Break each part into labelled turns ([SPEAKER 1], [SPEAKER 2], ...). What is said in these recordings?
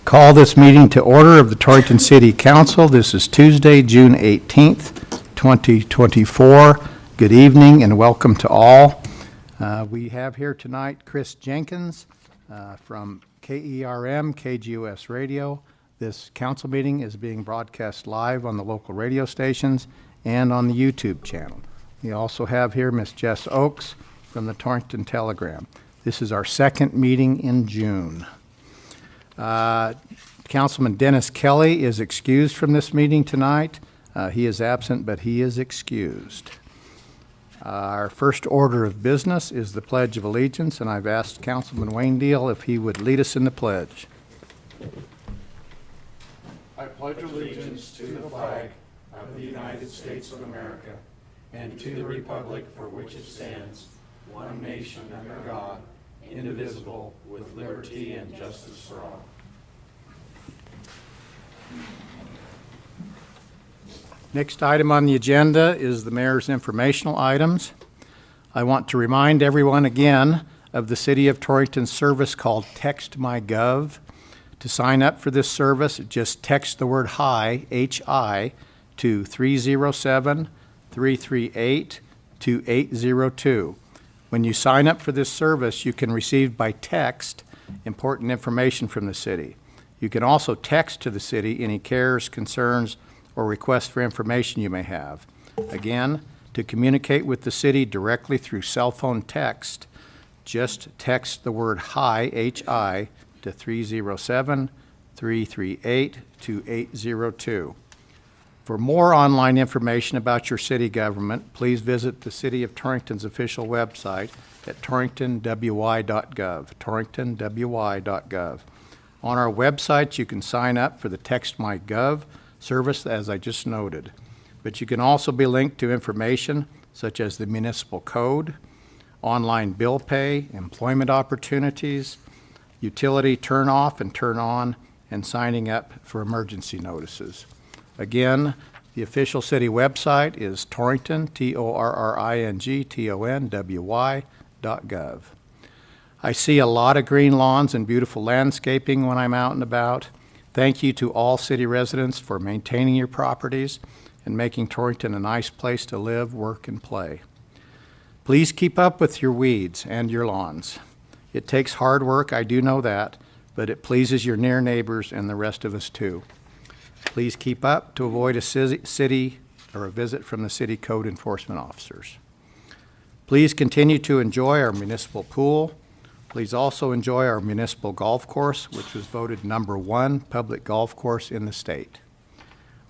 [SPEAKER 1] Call this meeting to order of the Torrington City Council. This is Tuesday, June 18th, 2024. Good evening and welcome to all. We have here tonight Chris Jenkins from KERM, KGOS Radio. This council meeting is being broadcast live on the local radio stations and on the YouTube channel. We also have here Miss Jess Oakes from the Torrington Telegram. This is our second meeting in June. Councilman Dennis Kelly is excused from this meeting tonight. He is absent, but he is excused. Our first order of business is the Pledge of Allegiance, and I've asked Councilman Wayne Deal if he would lead us in the pledge.
[SPEAKER 2] I pledge allegiance to the flag of the United States of America and to the republic for which it stands, one nation under God, indivisible, with liberty and justice for all.
[SPEAKER 1] Next item on the agenda is the mayor's informational items. I want to remind everyone again of the City of Torrington service called Text My Gov. To sign up for this service, just text the word HI, H-I, to 307-338-2802. When you sign up for this service, you can receive by text important information from the city. You can also text to the city any cares, concerns, or requests for information you may have. Again, to communicate with the city directly through cell phone text, just text the word HI, H-I, to 307-338-2802. For more online information about your city government, please visit the City of Torrington's official website at torringtonwy.gov, torringtonwy.gov. On our website, you can sign up for the Text My Gov service, as I just noted. But you can also be linked to information such as the municipal code, online bill pay, employment opportunities, utility turn off and turn on, and signing up for emergency notices. Again, the official city website is Torrington, torringtonwy.gov. I see a lot of green lawns and beautiful landscaping when I'm out and about. Thank you to all city residents for maintaining your properties and making Torrington a nice place to live, work, and play. Please keep up with your weeds and your lawns. It takes hard work, I do know that, but it pleases your near neighbors and the rest of us too. Please keep up to avoid a city or a visit from the city code enforcement officers. Please continue to enjoy our municipal pool. Please also enjoy our municipal golf course, which was voted #1 public golf course in the state.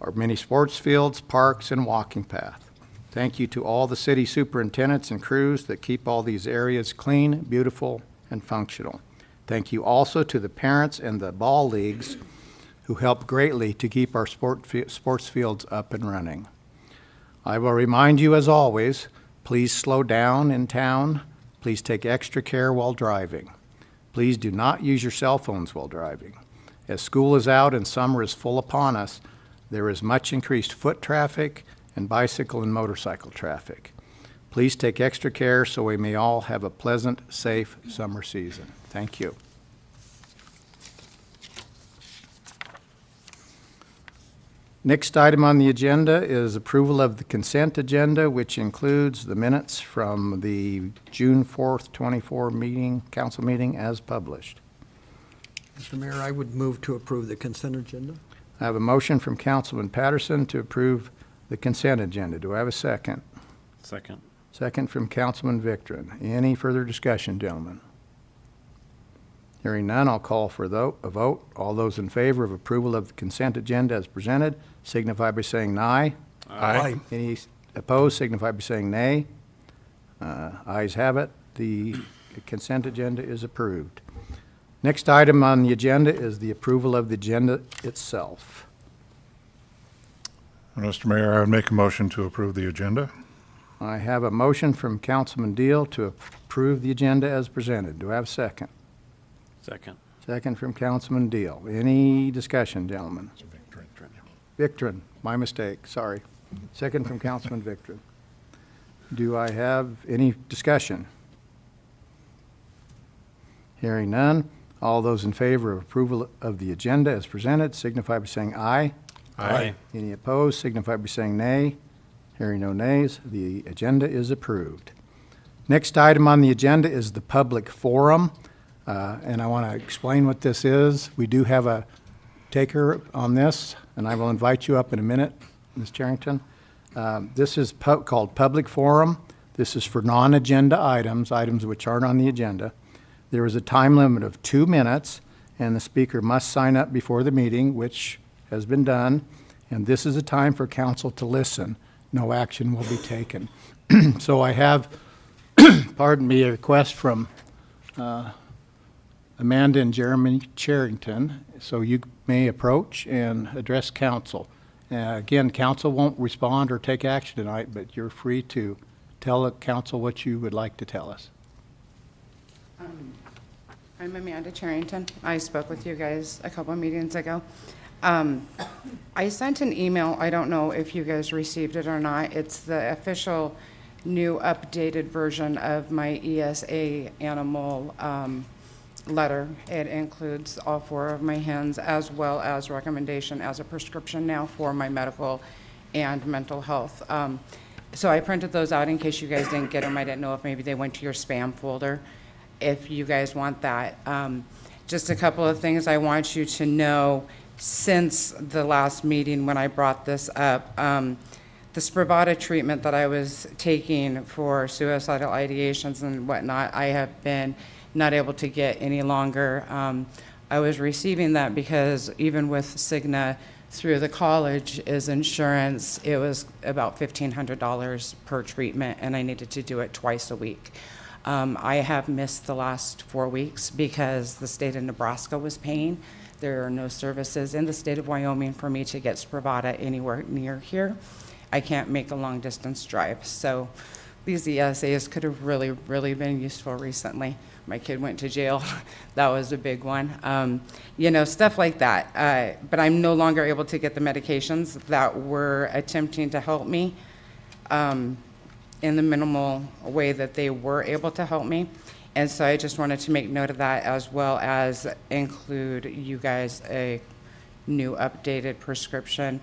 [SPEAKER 1] Our many sports fields, parks, and walking path. Thank you to all the city superintendents and crews that keep all these areas clean, beautiful, and functional. Thank you also to the parents and the ball leagues who help greatly to keep our sports fields up and running. I will remind you, as always, please slow down in town. Please take extra care while driving. Please do not use your cell phones while driving. As school is out and summer is full upon us, there is much increased foot traffic and bicycle and motorcycle traffic. Please take extra care so we may all have a pleasant, safe summer season. Thank you. Next item on the agenda is approval of the consent agenda, which includes the minutes from the June 4th, 24 council meeting as published.
[SPEAKER 3] Mr. Mayor, I would move to approve the consent agenda.
[SPEAKER 1] I have a motion from Councilman Patterson to approve the consent agenda. Do I have a second?
[SPEAKER 4] Second.
[SPEAKER 1] Second from Councilman Victorin. Any further discussion, gentlemen? Hearing none, I'll call for a vote. All those in favor of approval of the consent agenda as presented signify by saying aye.
[SPEAKER 3] Aye.
[SPEAKER 1] Any opposed signify by saying nay. Ayes have it. The consent agenda is approved. Next item on the agenda is the approval of the agenda itself.
[SPEAKER 5] Mr. Mayor, I would make a motion to approve the agenda.
[SPEAKER 1] I have a motion from Councilman Deal to approve the agenda as presented. Do I have a second?
[SPEAKER 4] Second.
[SPEAKER 1] Second from Councilman Deal. Any discussion, gentlemen? Victorin, my mistake, sorry. Second from Councilman Victorin. Do I have any discussion? Hearing none, All those in favor of approval of the agenda as presented signify by saying aye.
[SPEAKER 4] Aye.
[SPEAKER 1] Any opposed signify by saying nay. Hearing no nays, the agenda is approved. Next item on the agenda is the public forum, and I want to explain what this is. We do have a taker on this, and I will invite you up in a minute, Ms. Torrington. This is called public forum. This is for non-agenda items, items which aren't on the agenda. There is a time limit of 2 minutes, and the speaker must sign up before the meeting, which has been done, and this is a time for council to listen. No action will be taken. So I have, pardon me, a request from Amanda and Jeremy Charrington, so you may approach and address council. Again, council won't respond or take action tonight, but you're free to tell the council what you would like to tell us.
[SPEAKER 6] I'm Amanda Charrington. I spoke with you guys a couple of meetings ago. I sent an email. I don't know if you guys received it or not. It's the official new updated version of my ESA animal letter. It includes all 4 of my hens as well as recommendation as a prescription now for my medical and mental health. So I printed those out in case you guys didn't get them. I didn't know if maybe they went to your spam folder. If you guys want that. Just a couple of things I want you to know since the last meeting when I brought this up. The Spravato treatment that I was taking for suicidal ideations and whatnot, I have been not able to get any longer. I was receiving that because even with Cigna through the college is insurance, it was about $1,500 per treatment, and I needed to do it twice a week. I have missed the last 4 weeks because the state of Nebraska was paying. There are no services in the state of Wyoming for me to get Spravato anywhere near here. I can't make a long distance drive. So these ESAs could have really, really been useful recently. My kid went to jail. That was a big one. You know, stuff like that. But I'm no longer able to get the medications that were attempting to help me. In the minimal way that they were able to help me. And so I just wanted to make note of that, as well as include you guys a new updated prescription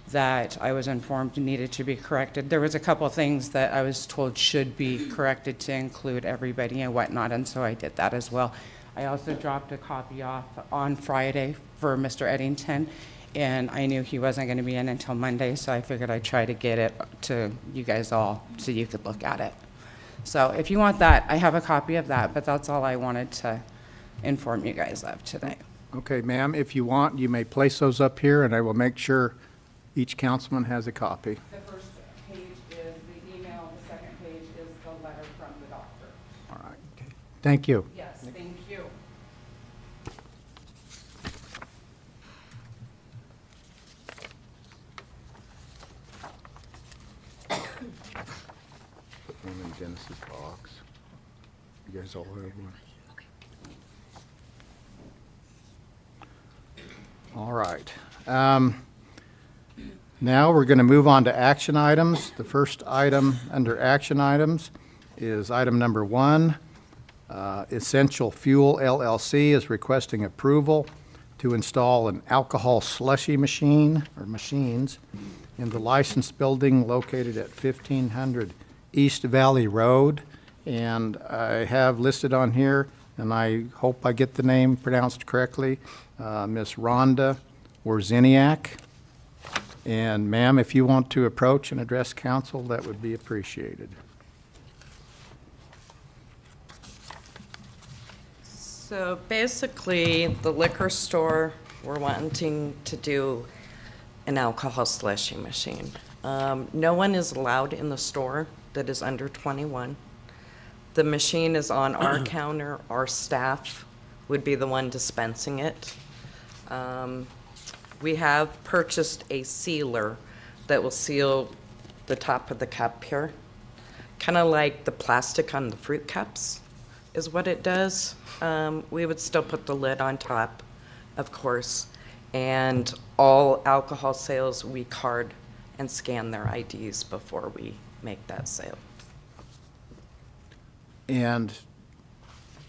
[SPEAKER 6] that I was informed needed to be corrected. There was a couple of things that I was told should be corrected to include everybody and whatnot, and so I did that as well. I also dropped a copy off on Friday for Mr. Eddington, and I knew he wasn't going to be in until Monday, so I figured I'd try to get it to you guys all so you could look at it. So if you want that, I have a copy of that, but that's all I wanted to inform you guys of today.
[SPEAKER 1] Okay, ma'am, if you want, you may place those up here, and I will make sure each councilman has a copy.
[SPEAKER 6] The first page is the email, the second page is the letter from the doctor.
[SPEAKER 1] All right. Okay. Thank you.
[SPEAKER 6] Yes, thank you.
[SPEAKER 1] Put one in Dennis's box. You guys all have one? All right. Now we're going to move on to action items. The first item under action items is item number 1. Essential Fuel LLC is requesting approval to install an alcohol slushy machine or machines in the licensed building located at 1500 East Valley Road. And I have listed on here, and I hope I get the name pronounced correctly, Miss Rhonda Wozniak. And ma'am, if you want to approach and address council, that would be appreciated.
[SPEAKER 7] So basically, the liquor store, we're wanting to do an alcohol slushy machine. No one is allowed in the store that is under 21. The machine is on our counter. Our staff would be the one dispensing it. We have purchased a sealer that will seal the top of the cup here, kind of like the plastic on the fruit cups is what it does. We would still put the lid on top, of course, and all alcohol sales, we card and scan their IDs before we make that sale.
[SPEAKER 1] And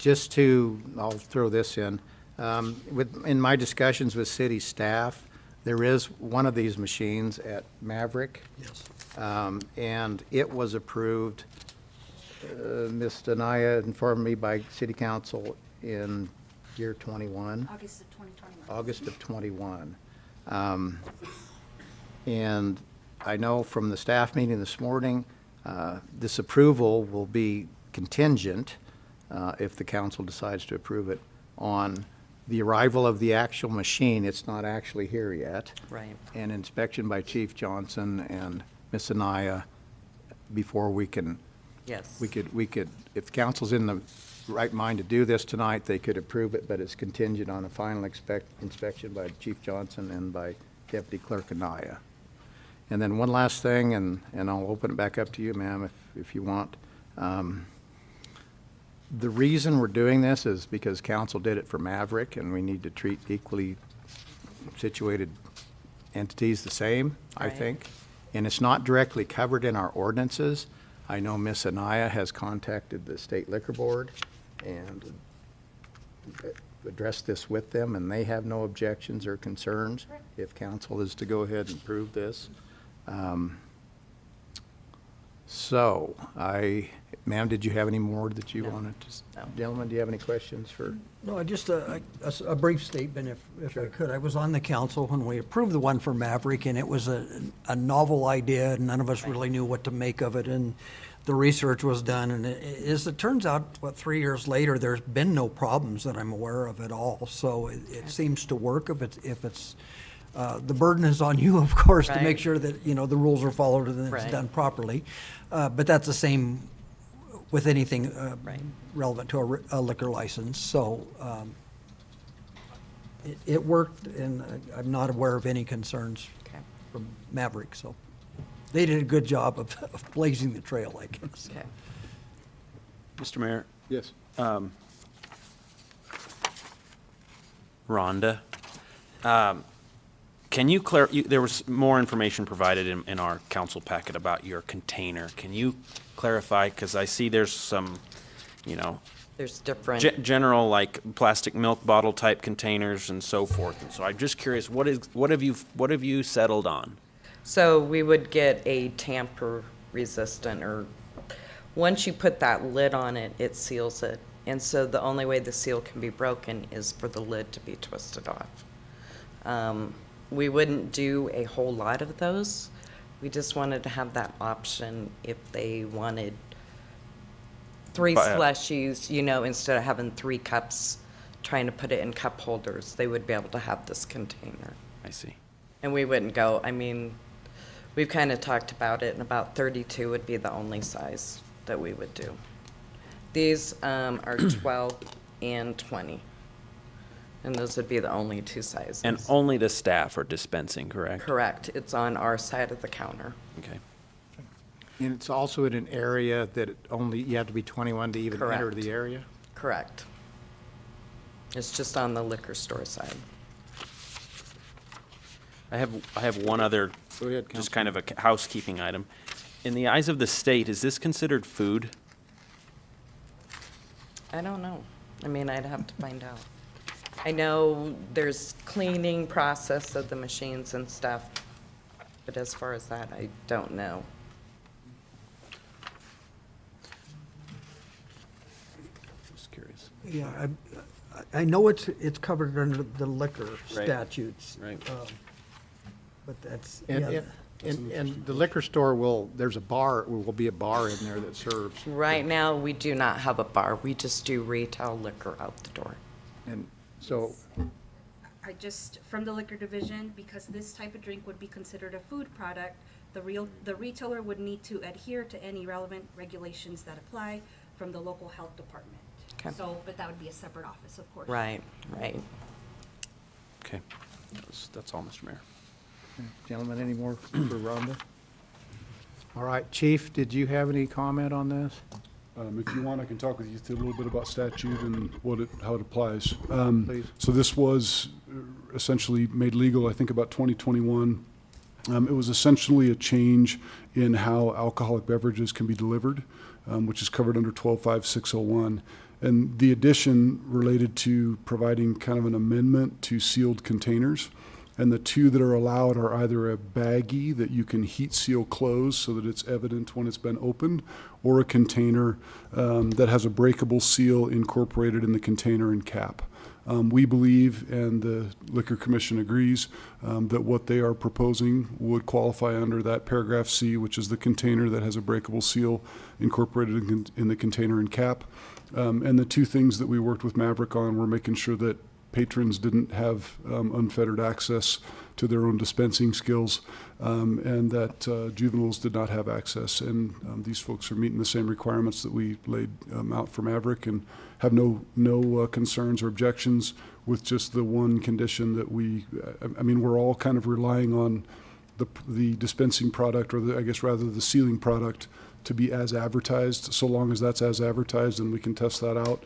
[SPEAKER 1] I'll throw this in. In my discussions with city staff, there is one of these machines at Maverick.
[SPEAKER 3] Yes.
[SPEAKER 1] And it was approved, Ms. Denaya informed me, by city council in year 21.
[SPEAKER 8] August of 2021.
[SPEAKER 1] August of '21. And I know from the staff meeting this morning, this approval will be contingent, if the council decides to approve it, on the arrival of the actual machine. It's not actually here yet.
[SPEAKER 7] Right.
[SPEAKER 1] And inspection by Chief Johnson and Ms. Anaya before we can,
[SPEAKER 7] Yes.
[SPEAKER 1] we could, if council's in the right mind to do this tonight, they could approve it, but it's contingent on a final inspection by Chief Johnson and by Deputy Clerk Anaya. And then one last thing, and I'll open it back up to you, ma'am, if you want. The reason we're doing this is because council did it for Maverick, and we need to treat equally situated entities the same, I
[SPEAKER 7] Right.
[SPEAKER 1] think. And it's not directly covered in our ordinances. I know Ms. Anaya has contacted the State Liquor Board and addressed this with them, and they have no objections or concerns if council is to go ahead and approve this. Ma'am, did you have any more that you
[SPEAKER 7] No.
[SPEAKER 1] wanted to?
[SPEAKER 7] No.
[SPEAKER 1] Gentlemen, do you have any questions for?
[SPEAKER 3] No, just a brief statement, if I could. I was on the council when we approved the one for Maverick, and it was a novel idea, and none of us really knew what to make of it, and the research was done, and as it turns out, 3 years later, there's been no problems that I'm aware of at all, so it seems to work. If it's, the burden is on you, of course, to make
[SPEAKER 7] Right.
[SPEAKER 3] sure that, the rules are followed and that it's
[SPEAKER 7] Right.
[SPEAKER 3] done properly. But that's the same with anything
[SPEAKER 7] Right.
[SPEAKER 3] relevant to a liquor license, so it worked, and I'm not aware of any concerns
[SPEAKER 7] Okay.
[SPEAKER 3] from Maverick, so they did a good job of blazing the trail, I guess.
[SPEAKER 7] Okay.
[SPEAKER 4] Mr. Mayor,
[SPEAKER 1] Yes.
[SPEAKER 4] Rhonda, can you there was more information provided in our council packet about your container. Can you clarify, because I see there's some,
[SPEAKER 7] There's different.
[SPEAKER 4] general like plastic milk bottle type containers and so forth. And so I'm just curious, what have you settled on?
[SPEAKER 7] So we would get a tamper resistant, or once you put that lid on it, it seals it. And so the only way the seal can be broken is for the lid to be twisted off. We wouldn't do a whole lot of those. We just wanted to have that option if they wanted 3
[SPEAKER 4] But,
[SPEAKER 7] slushies, instead of having 3 cups, trying to put it in cup holders, they would be able to have this container.
[SPEAKER 4] I see.
[SPEAKER 7] And we wouldn't go, we've kind of talked about it, and about 32 would be the only size that we would do. These are 12 and 20. And those would be the only 2 sizes.
[SPEAKER 4] And only the staff are dispensing, correct?
[SPEAKER 7] Correct. It's on our side of the counter.
[SPEAKER 4] Okay.
[SPEAKER 1] And it's also in an area that you have to be 21 to even enter
[SPEAKER 7] Correct.
[SPEAKER 1] the area?
[SPEAKER 7] Correct. It's just on the liquor store side.
[SPEAKER 4] I have one other,
[SPEAKER 1] Go ahead,
[SPEAKER 4] just kind of a housekeeping item. In the eyes of the state, is this considered food?
[SPEAKER 7] I don't know. I'd have to find out. I know there's cleaning process of the machines and stuff, but as far as that, I don't know.
[SPEAKER 4] Just curious.
[SPEAKER 3] Yeah, I know it's covered under the liquor
[SPEAKER 4] Right.
[SPEAKER 3] statutes.
[SPEAKER 4] Right.
[SPEAKER 3] But that's,
[SPEAKER 1] And,
[SPEAKER 3] yeah,
[SPEAKER 1] and the liquor store will be a bar in there that serves.
[SPEAKER 7] Right now, we do not have a bar. We just do retail liquor out the door.
[SPEAKER 1] And so,
[SPEAKER 8] From the liquor division, because this type of drink would be considered a food product, the retailer would need to adhere to any relevant regulations that apply from the local health department.
[SPEAKER 7] Okay.
[SPEAKER 8] So, but that would be a separate office, of course.
[SPEAKER 7] Right, right.
[SPEAKER 4] Okay. That's all, Mr. Mayor.
[SPEAKER 1] gentlemen, any more for Rhonda? All right, Chief, did you have any comment on this?
[SPEAKER 9] If you want, I can talk with you a little bit about statute and how it applies.
[SPEAKER 1] Please.
[SPEAKER 9] So this was essentially made legal, I think, about 2021. It was essentially a change in how alcoholic beverages can be delivered, which is covered under 125601. And the addition related to providing kind of an amendment to sealed containers. And the two that are allowed are either a baggie that you can heat seal close so that it's evident when it's been opened, or a container that has a breakable seal incorporated in the container and cap. We believe, and the Liquor Commission agrees, that what they are proposing would qualify under that paragraph C, which is the container that has a breakable seal incorporated in the container and cap. And the two things that we worked with Maverick on were making sure that patrons didn't have unfettered access to their own dispensing skills, and that juveniles did not have access. And these folks are meeting the same requirements that we laid out for Maverick, and have no concerns or objections, with just the one condition that we're all kind of relying on the dispensing product, or the sealing product, to be as advertised. So long as that's as advertised and we can test that out,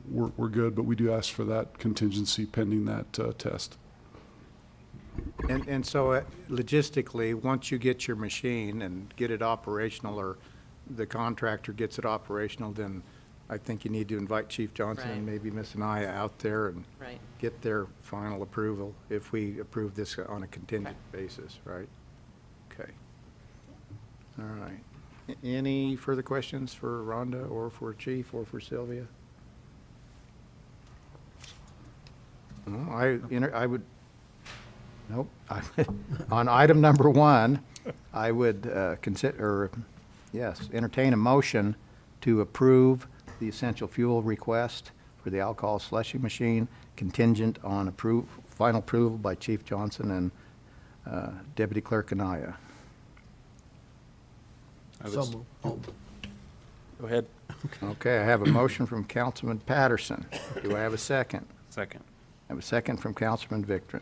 [SPEAKER 9] we're good, but we do ask for that contingency pending that test.
[SPEAKER 1] And so logistically, once you get your machine and get it operational, or the contractor gets it operational, then I think you need to invite Chief Johnson and
[SPEAKER 7] Right.
[SPEAKER 1] maybe Miss Anaya out there and
[SPEAKER 7] Right.
[SPEAKER 1] get their final approval if we approve this on a contingent basis, right? Okay. All right. Any further questions for Rhonda or for Chief or for Sylvia? No, I would, nope. On item number 1, I would entertain a motion to approve the essential fuel request for the alcohol slushy machine, contingent on final approval by Chief Johnson and Deputy Clerk Anaya.
[SPEAKER 3] So moved.
[SPEAKER 4] Go ahead.
[SPEAKER 1] Okay, I have a motion from Councilman Patterson. Do I have a second?
[SPEAKER 4] Second.
[SPEAKER 1] I have a second from Councilman Victor.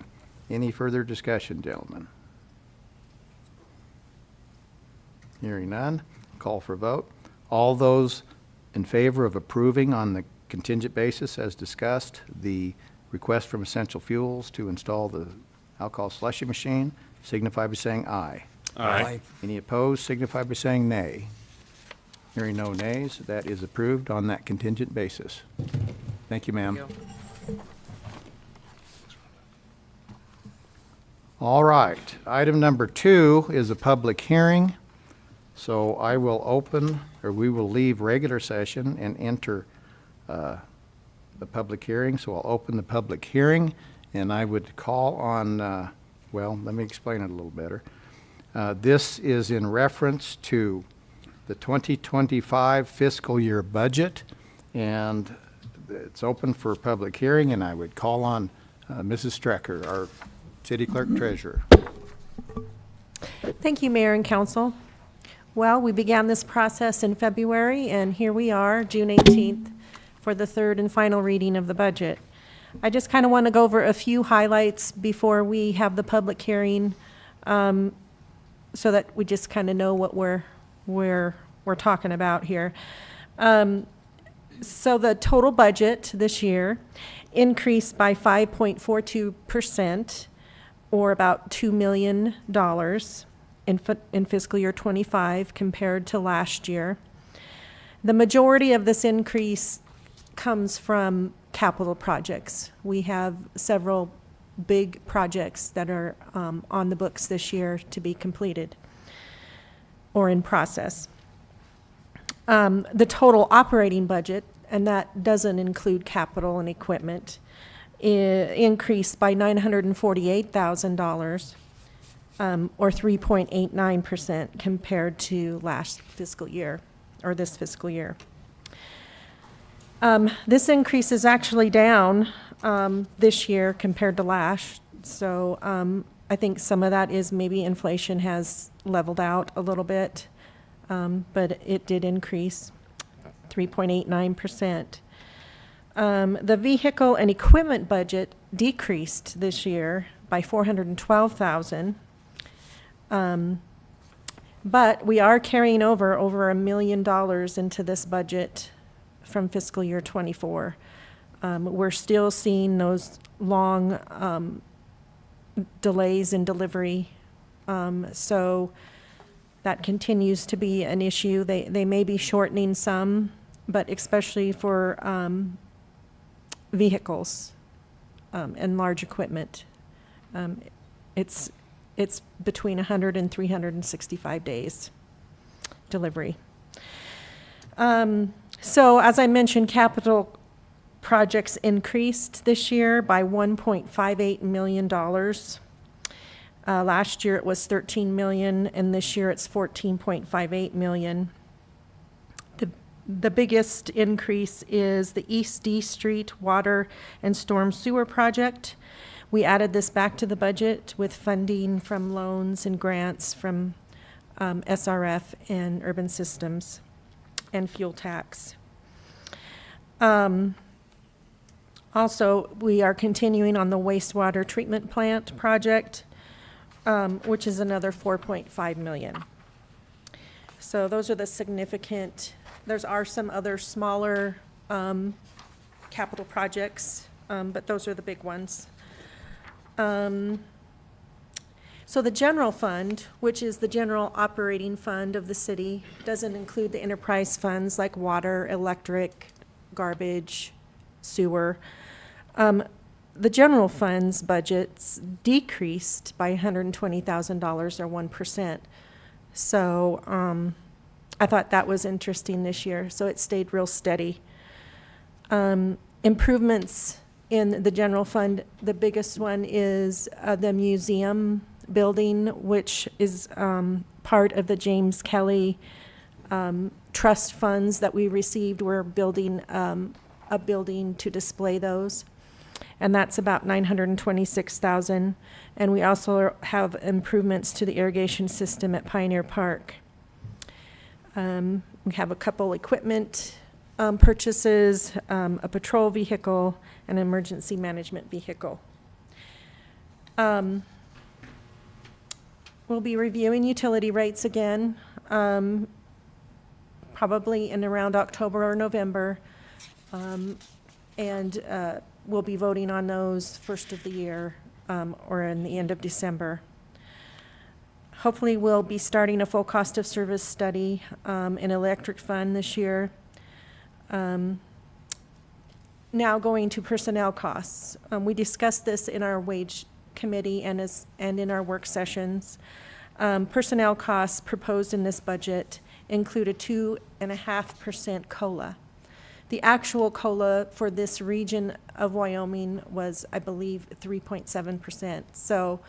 [SPEAKER 1] Any further discussion, gentlemen? Hearing none, call for vote. All those in favor of approving on the contingent basis as discussed the request from Essential Fuels to install the alcohol slushy machine signify by saying aye.
[SPEAKER 3] Aye.
[SPEAKER 1] Any opposed signify by saying nay. Hearing no nays, that is approved on that contingent basis. Thank you, ma'am. All right, item number 2 is a public hearing. So I will we will leave regular session and enter the public hearing. So I'll open the public hearing, and I would call on, let me explain it a little better. This is in reference to the 2025 fiscal year budget, and it's open for public hearing, and I would call on Mrs. Strecker, our City Clerk Treasurer.
[SPEAKER 10] Thank you, Mayor and Council. Well, we began this process in February, and here we are, June 18th, for the third and final reading of the budget. I just kind of want to go over a few highlights before we have the public hearing, so that we just kind of know what we're talking about here. So the total budget this year increased by 5.42%, or about $2 million in fiscal year 25 compared to last year. The majority of this increase comes from capital projects. We have several big projects that are on the books this year to be completed or in process. The total operating budget, and that doesn't include capital and equipment, increased by $948,000, or 3.89% compared to last fiscal year, or this fiscal year. This increase is actually down this year compared to last, so I think some of that is maybe inflation has leveled out a little bit, but it did increase 3.89%. The vehicle and equipment budget decreased this year by $412,000. But we are carrying over $1 million into this budget from fiscal year 24. We're still seeing those long delays in delivery. So that continues to be an issue. They may be shortening some but especially for vehicles and large equipment. It's between 100 and 365 days delivery. So as I mentioned, capital projects increased this year by $1.58 million. Last year it was 13 million, and this year it's 14.58 million. The biggest increase is the East D Street Water and Storm Sewer Project. We added this back to the budget with funding from loans and grants from SRF and Urban Systems and fuel tax. Also, we are continuing on the wastewater treatment plant project, which is another 4.5 million. So those are the significant. There are some other smaller capital projects, but those are the big ones. So the general fund, which is the general operating fund of the city, doesn't include the enterprise funds like water, electric, garbage, sewer. The general fund's budgets decreased by $120,000 or 1%. So I thought that was interesting this year. So it stayed real steady. Improvements in the general fund, the biggest one is the museum building, which is part of the James Kelly trust funds that we received. We're building a building to display those, and that's about $926,000. And we also have improvements to the irrigation system at Pioneer Park. We have a couple equipment purchases, a patrol vehicle, an emergency management vehicle. We'll be reviewing utility rates again, probably in around October or November. And we'll be voting on those first of the year or in the end of December. Hopefully, we'll be starting a full cost of service study in electric fund this year. Now going to personnel costs. We discussed this in our wage committee and in our work sessions. Personnel costs proposed in this budget include a 2.5% COLA. The actual COLA for this region of Wyoming was, I believe, 3.7%. So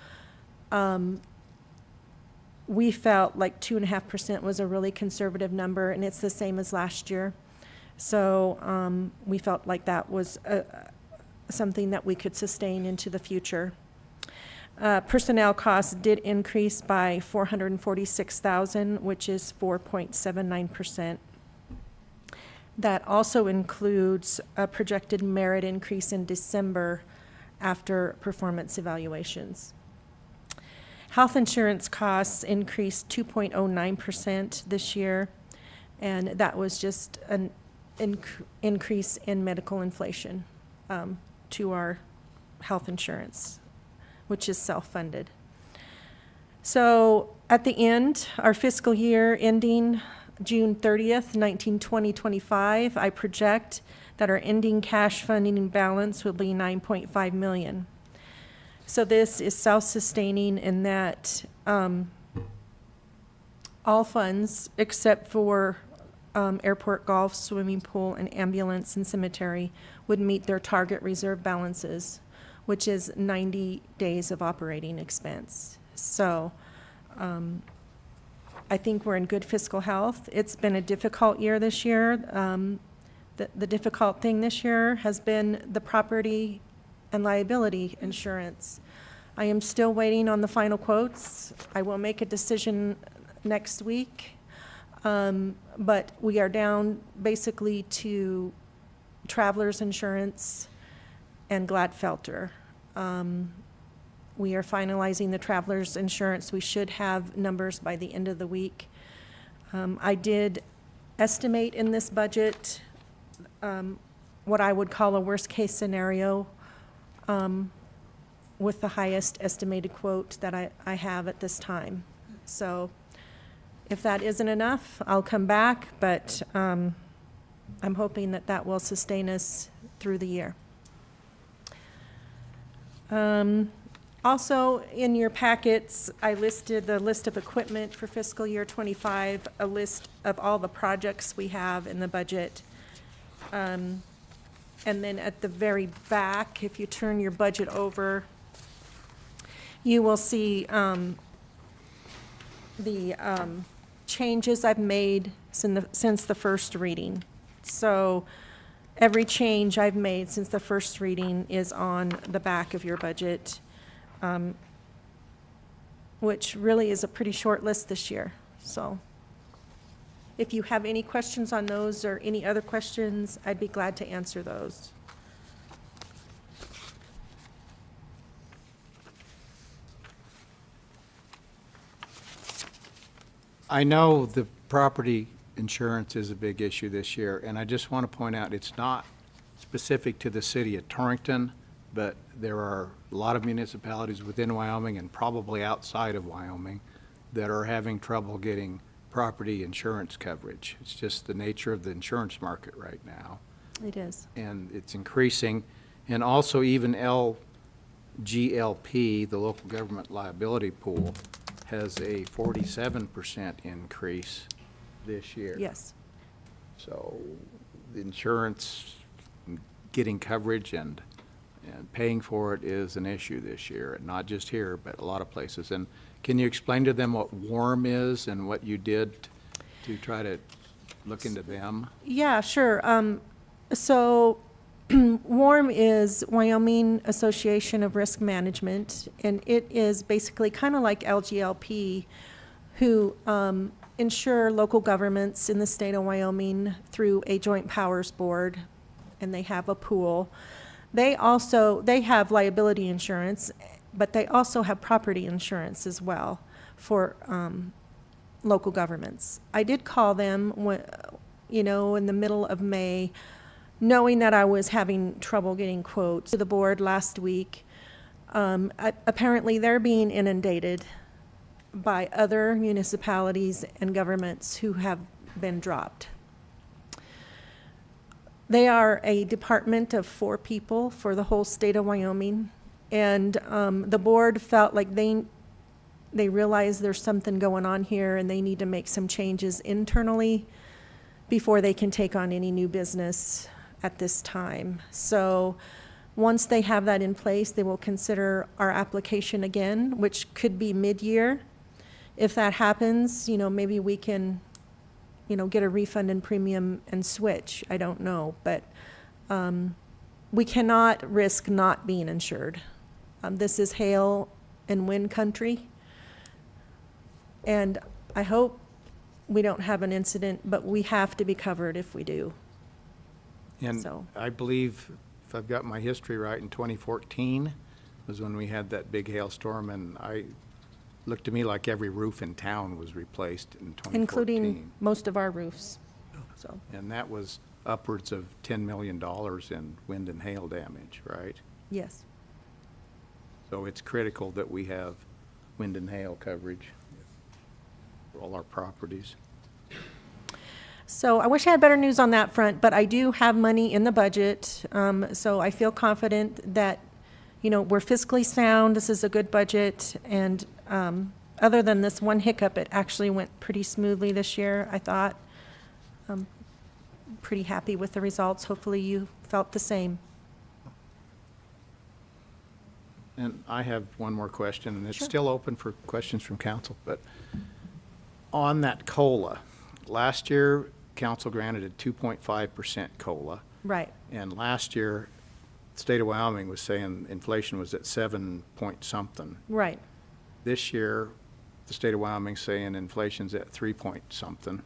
[SPEAKER 10] we felt like 2.5% was a really conservative number, and it's the same as last year. So we felt like that was something that we could sustain into the future. Personnel costs did increase by $446,000, which is 4.79%. That also includes a projected merit increase in December after performance evaluations. Health insurance costs increased 2.09% this year, and that was just an increase in medical inflation to our health insurance, which is self-funded. So at the end, our fiscal year ending June 30th, 2025, I project that our ending cash funding balance will be $9.5 million. So this is self-sustaining in that all funds except for airport golf, swimming pool, and ambulance and cemetery would meet their target reserve balances, which is 90 days of operating expense. So I think we're in good fiscal health. It's been a difficult year this year. The difficult thing this year has been the property and liability insurance. I am still waiting on the final quotes. I will make a decision next week. But we are down basically to traveler's insurance and Gladfelter. We are finalizing the traveler's insurance. We should have numbers by the end of the week. I did estimate in this budget what I would call a worst-case scenario with the highest estimated quote that I have at this time. So if that isn't enough, I'll come back, but I'm hoping that that will sustain us through the year. Also, in your packets, I listed the list of equipment for fiscal year '25, a list of all the projects we have in the budget. And then at the very back, if you turn your budget over, you will see the changes I've made since the first reading. So every change I've made since the first reading is on the back of your budget, which really is a pretty short list this year. So if you have any questions on those or any other questions, I'd be glad to answer those.
[SPEAKER 1] I know the property insurance is a big issue this year, and I just want to point out, it's not specific to the city of Torrington, but there are a lot of municipalities within Wyoming and probably outside of Wyoming that are having trouble getting property insurance coverage. It's just the nature of the insurance market right now,
[SPEAKER 10] It is.
[SPEAKER 1] and it's increasing. And also even LGLP, the local government liability pool, has a 47% increase this year.
[SPEAKER 10] Yes.
[SPEAKER 1] So the insurance, getting coverage and paying for it is an issue this year, and not just here, but a lot of places. And can you explain to them what WARM is and what you did to try to look into them?
[SPEAKER 10] Yeah, sure. So WARM is Wyoming Association of Risk Management, and it is basically kind of like LGLP, who insure local governments in the state of Wyoming through a joint powers board, and they have a pool. They have liability insurance, but they also have property insurance as well for local governments. I did call them, in the middle of May, knowing that I was having trouble getting quotes to the board last week. Apparently, they're being inundated by other municipalities and governments who have been dropped. They are a department of 4 people for the whole state of Wyoming, and the board felt like they realize there's something going on here and they need to make some changes internally before they can take on any new business at this time. So once they have that in place, they will consider our application again, which could be mid-year. If that happens, maybe we can, get a refund in premium and switch. I don't know, but we cannot risk not being insured. This is hail and wind country, and I hope we don't have an incident, but we have to be covered if we do.
[SPEAKER 1] And
[SPEAKER 10] So-
[SPEAKER 1] I believe, if I've got my history right, in 2014 was when we had that big hailstorm, and looked to me like every roof in town was replaced in 2014.
[SPEAKER 10] Including most of our roofs, so.
[SPEAKER 1] And that was upwards of $10 million in wind and hail damage, right?
[SPEAKER 10] Yes.
[SPEAKER 1] So it's critical that we have wind and hail coverage for all our properties.
[SPEAKER 10] So I wish I had better news on that front, but I do have money in the budget. So I feel confident that, we're fiscally sound, this is a good budget, and other than this one hiccup, it actually went pretty smoothly this year, I thought. I'm pretty happy with the results. Hopefully you felt the same.
[SPEAKER 1] And I have one more question, and it's
[SPEAKER 10] Sure.
[SPEAKER 1] still open for questions from council, but on that COLA, last year, council granted a 2.5% COLA,
[SPEAKER 10] Right.
[SPEAKER 1] and last year, the state of Wyoming was saying inflation was at 7 point something.
[SPEAKER 10] Right.
[SPEAKER 1] This year, the state of Wyoming's saying inflation's at 3 point something.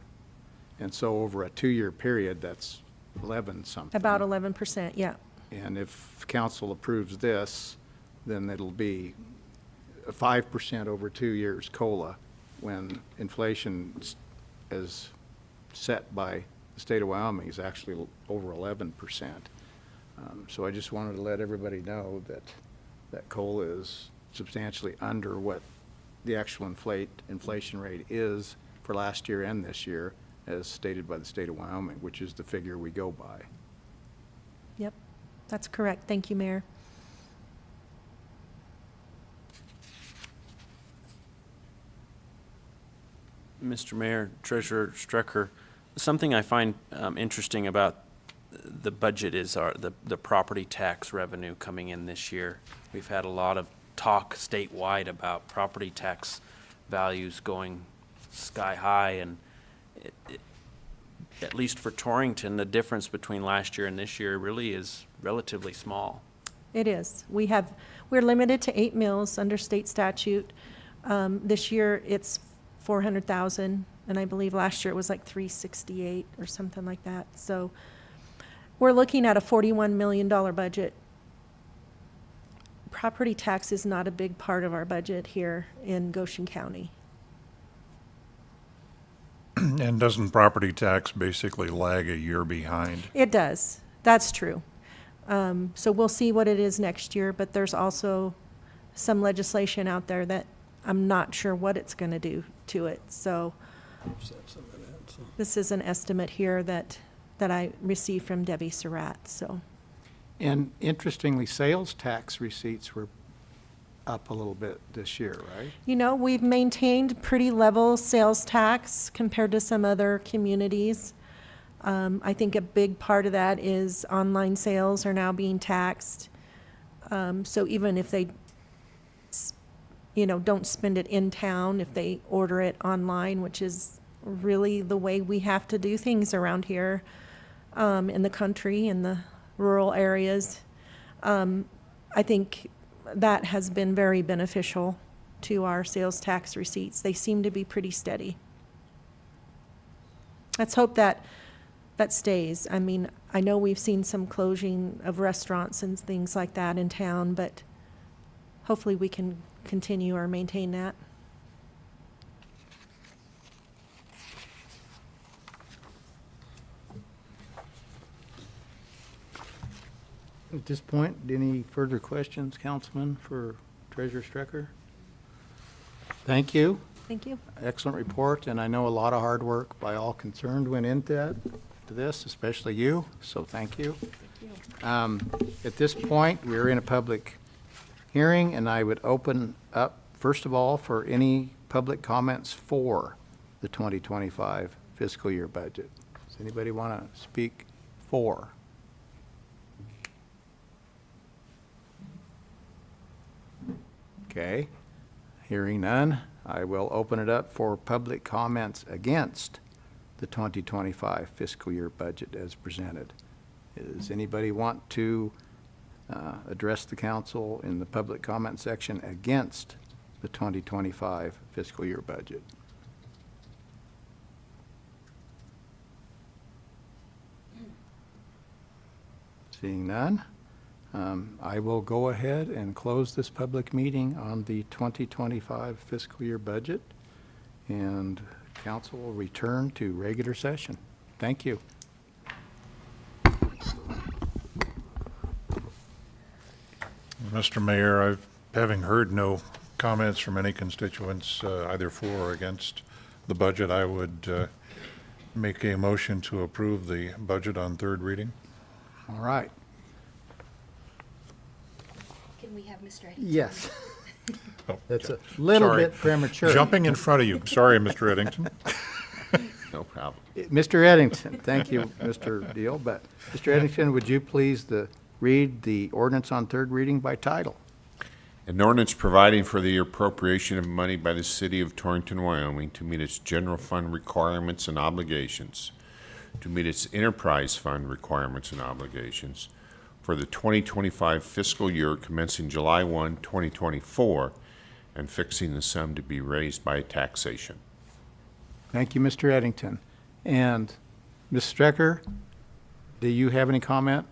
[SPEAKER 1] And so over a 2-year period, that's 11 something.
[SPEAKER 10] About 11%, yeah.
[SPEAKER 1] And if council approves this, then it'll be a 5% over 2 years COLA, when inflation is set by the state of Wyoming is actually over 11%. So I just wanted to let everybody know that COLA is substantially under what the actual inflation rate is for last year and this year, as stated by the state of Wyoming, which is the figure we go by.
[SPEAKER 10] Yep, that's correct. Thank you, Mayor.
[SPEAKER 4] Mr. Mayor, Treasurer Strecker, something I find interesting about the budget is the property tax revenue coming in this year. We've had a lot of talk statewide about property tax values going sky high, and at least for Torrington, the difference between last year and this year really is relatively small.
[SPEAKER 10] It is. We're limited to 8 mills under state statute. This year, it's 400,000, and I believe last year it was like 368 or something like that. So we're looking at a $41 million budget. Property tax is not a big part of our budget here in Goshen County.
[SPEAKER 5] And doesn't property tax basically lag a year behind?
[SPEAKER 10] It does. That's true. So we'll see what it is next year, but there's also some legislation out there that I'm not sure what it's going to do to it. So this is an estimate here that I received from Debbie Surratt, so.
[SPEAKER 1] And interestingly, sales tax receipts were up a little bit this year, right?
[SPEAKER 10] You know, we've maintained pretty level sales tax compared to some other communities. I think a big part of that is online sales are now being taxed. So even if they, don't spend it in town, if they order it online, which is really the way we have to do things around here, in the country, in the rural areas, I think that has been very beneficial to our sales tax receipts. They seem to be pretty steady. Let's hope that stays. I mean, I know we've seen some closing of restaurants and things like that in town, but hopefully we can continue or maintain that.
[SPEAKER 1] At this point, any further questions, Councilman, for Treasurer Strecker? Thank you.
[SPEAKER 10] Thank you.
[SPEAKER 1] Excellent report, and I know a lot of hard work by all concerned went into this, especially you, so thank you. At this point, we're in a public hearing, and I would open up, first of all, for any public comments for the 2025 fiscal year budget. Does anybody want to speak for? Okay, hearing none, I will open it up for public comments against the 2025 fiscal year budget as presented. Does anybody want to address the council in the public comment section against the 2025 fiscal year budget? Seeing none, I will go ahead and close this public meeting on the 2025 fiscal year budget, and council will return to regular session. Thank you.
[SPEAKER 5] Mr. Mayor, having heard no comments from any constituents either for or against the budget, I would make a motion to approve the budget on third reading.
[SPEAKER 1] All right.
[SPEAKER 8] Can we have Mr. Eddington?
[SPEAKER 1] Yes.
[SPEAKER 5] Oh,
[SPEAKER 1] That's a little
[SPEAKER 5] sorry.
[SPEAKER 1] bit premature.
[SPEAKER 5] Jumping in front of you. Sorry, Mr. Eddington.
[SPEAKER 2] No problem.
[SPEAKER 1] Mr. Eddington, thank you, Mr. Deal, but Mr. Eddington, would you please read the ordinance on third reading by title?
[SPEAKER 2] An ordinance providing for the appropriation of money by the city of Torrington, Wyoming to meet its general fund requirements and obligations, to meet its enterprise fund requirements and obligations for the 2025 fiscal year commencing July 1, 2024, and fixing the sum to be raised by taxation.
[SPEAKER 1] Thank you, Mr. Eddington. And Ms. Strecker, do you have any comment?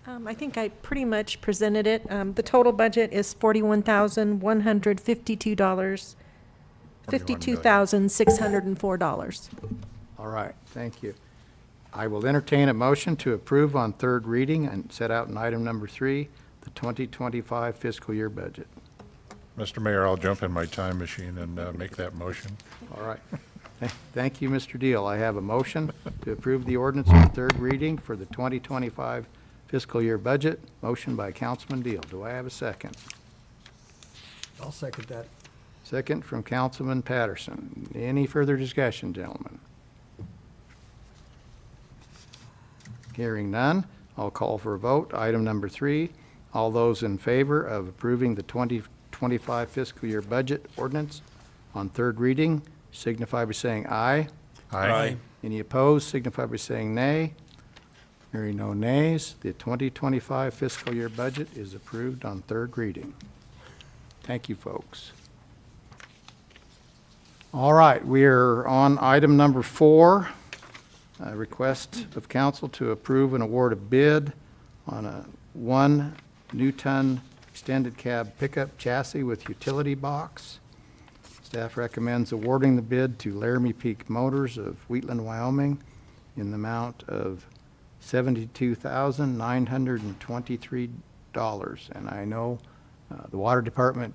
[SPEAKER 10] I think I pretty much presented it. The total budget is $41,152, $52,604.
[SPEAKER 1] All right, thank you. I will entertain a motion to approve on third reading and set out in item number 3, the 2025 fiscal year budget.
[SPEAKER 5] Mr. Mayor, I'll jump in my time machine and make that motion.
[SPEAKER 1] All right. Thank you, Mr. Deal. I have a motion to approve the ordinance on third reading for the 2025 fiscal year budget. Motion by Councilman Deal. Do I have a second?
[SPEAKER 3] I'll second that.
[SPEAKER 1] Second from Councilman Patterson. Any further discussion, gentlemen? Hearing none, I'll call for a vote. Item number 3, all those in favor of approving the 2025 fiscal year budget ordinance on third reading signify by saying aye.
[SPEAKER 5] Aye.
[SPEAKER 1] Any opposed signify by saying nay. Hearing no nays, the 2025 fiscal year budget is approved on third reading. Thank you, folks. All right, we are on item number 4, a request of council to approve and award a bid on a 1 new ton extended cab pickup chassis with utility box. Staff recommends awarding the bid to Laramie Peak Motors of Wheatland, Wyoming in the amount of $72,923. And I know the Water Department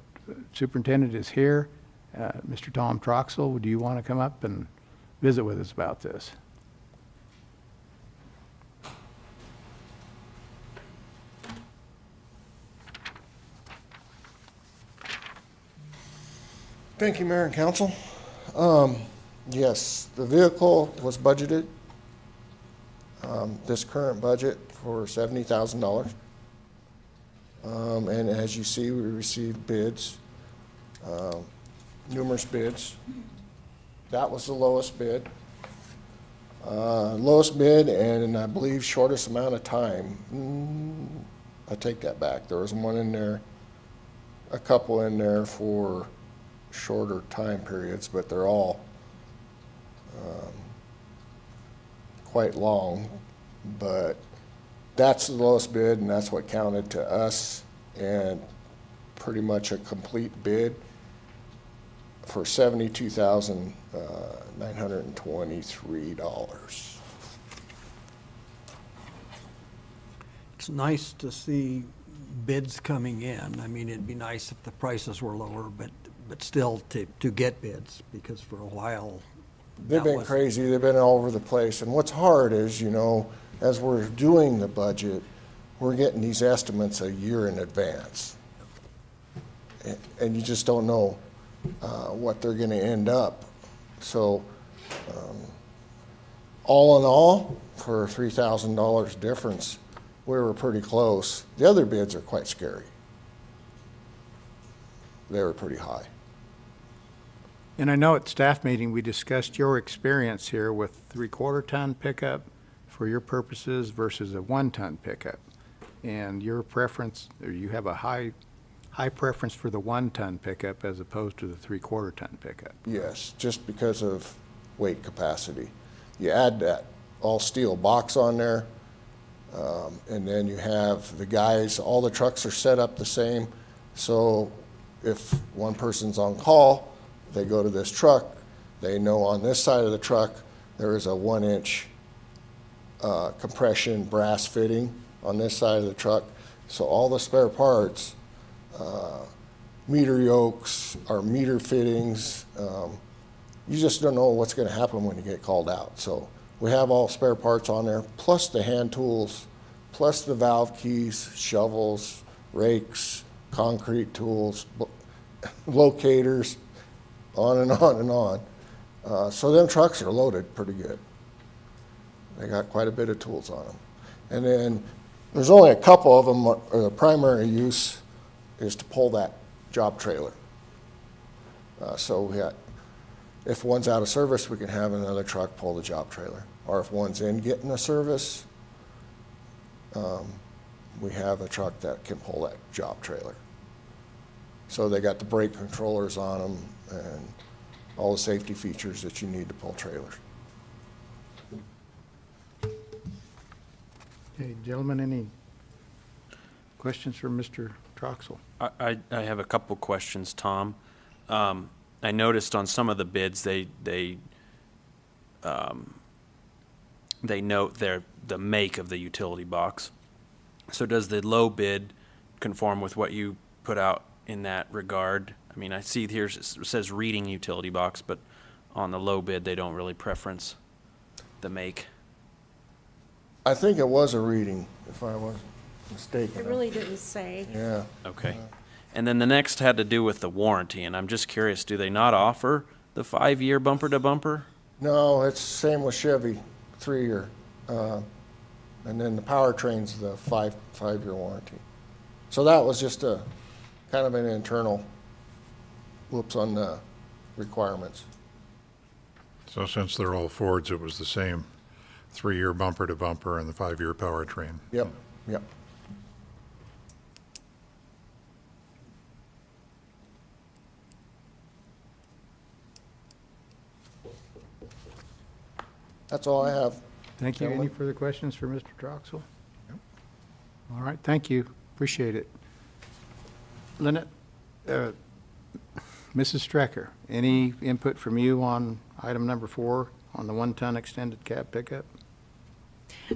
[SPEAKER 1] Superintendent is here. Mr. Tom Troxel, do you want to come up and visit with us about this?
[SPEAKER 11] Thank you, Mayor and Council. Yes, the vehicle was budgeted, this current budget, for $70,000. And as you see, we received bids, numerous bids. That was the lowest bid. Lowest bid, and I believe shortest amount of time. I take that back. There was one in there, a couple in there for shorter time periods, but they're all quite long. But that's the lowest bid, and that's what counted to us, and pretty much a complete bid for $72,923.
[SPEAKER 3] It's nice to see bids coming in. I mean, it'd be nice if the prices were lower, but still to get bids, because for a while.
[SPEAKER 11] They've been crazy. They've been all over the place. And what's hard is, you know, as we're doing the budget, we're getting these estimates a year in advance. And you just don't know what they're going to end up. So all in all, for a $3,000 difference, we were pretty close. The other bids are quite scary. They were pretty high.
[SPEAKER 1] And I know at staff meeting, we discussed your experience here with 3/4 ton pickup for your purposes versus a 1 ton pickup. And your preference, or you have a high preference for the 1 ton pickup as opposed to the 3/4 ton pickup.
[SPEAKER 11] Yes, just because of weight capacity. You add that all steel box on there, and then you have the guys, all the trucks are set up the same. So if one person's on call, they go to this truck, they know on this side of the truck, there is a 1-inch compression brass fitting on this side of the truck. So all the spare parts, meter yokes or meter fittings, you just don't know what's going to happen when you get called out. So we have all spare parts on there, plus the hand tools, plus the valve keys, shovels, rakes, concrete tools, locators, on and on and on. So them trucks are loaded pretty good. They got quite a bit of tools on them. And then there's only a couple of them, the primary use is to pull that job trailer. So we got, if one's out of service, we can have another truck pull the job trailer. Or if one's in getting a service, we have a truck that can pull that job trailer. So they got the brake controllers on them and all the safety features that you need to pull trailers.
[SPEAKER 1] Okay, gentlemen, any questions for Mr. Troxel?
[SPEAKER 4] I have a couple questions, Tom. I noticed on some of the bids, they note the make of the utility box. So does the low bid conform with what you put out in that regard? I mean, I see here it says reading utility box, but on the low bid, they don't really preference the make.
[SPEAKER 11] I think it was a reading, if I was mistaken.
[SPEAKER 10] It really didn't say.
[SPEAKER 11] Yeah.
[SPEAKER 4] Okay. And then the next had to do with the warranty, and I'm just curious, do they not offer the 5-year bumper to bumper?
[SPEAKER 11] No, it's same with Chevy, 3-year. And then the powertrain's the five-year warranty. So that was just a, kind of an internal whoops on the requirements.
[SPEAKER 5] So since they're all Fords, it was the same 3-year bumper to bumper and the 5-year powertrain.
[SPEAKER 11] Yep, yep. That's all I have.
[SPEAKER 1] Thank you. Any
[SPEAKER 11] Gentlemen.
[SPEAKER 1] further questions for Mr. Troxel? All right, thank you. Appreciate it. Lynette, Mrs. Strecker, any input from you on item number 4 on the 1-ton extended cab pickup?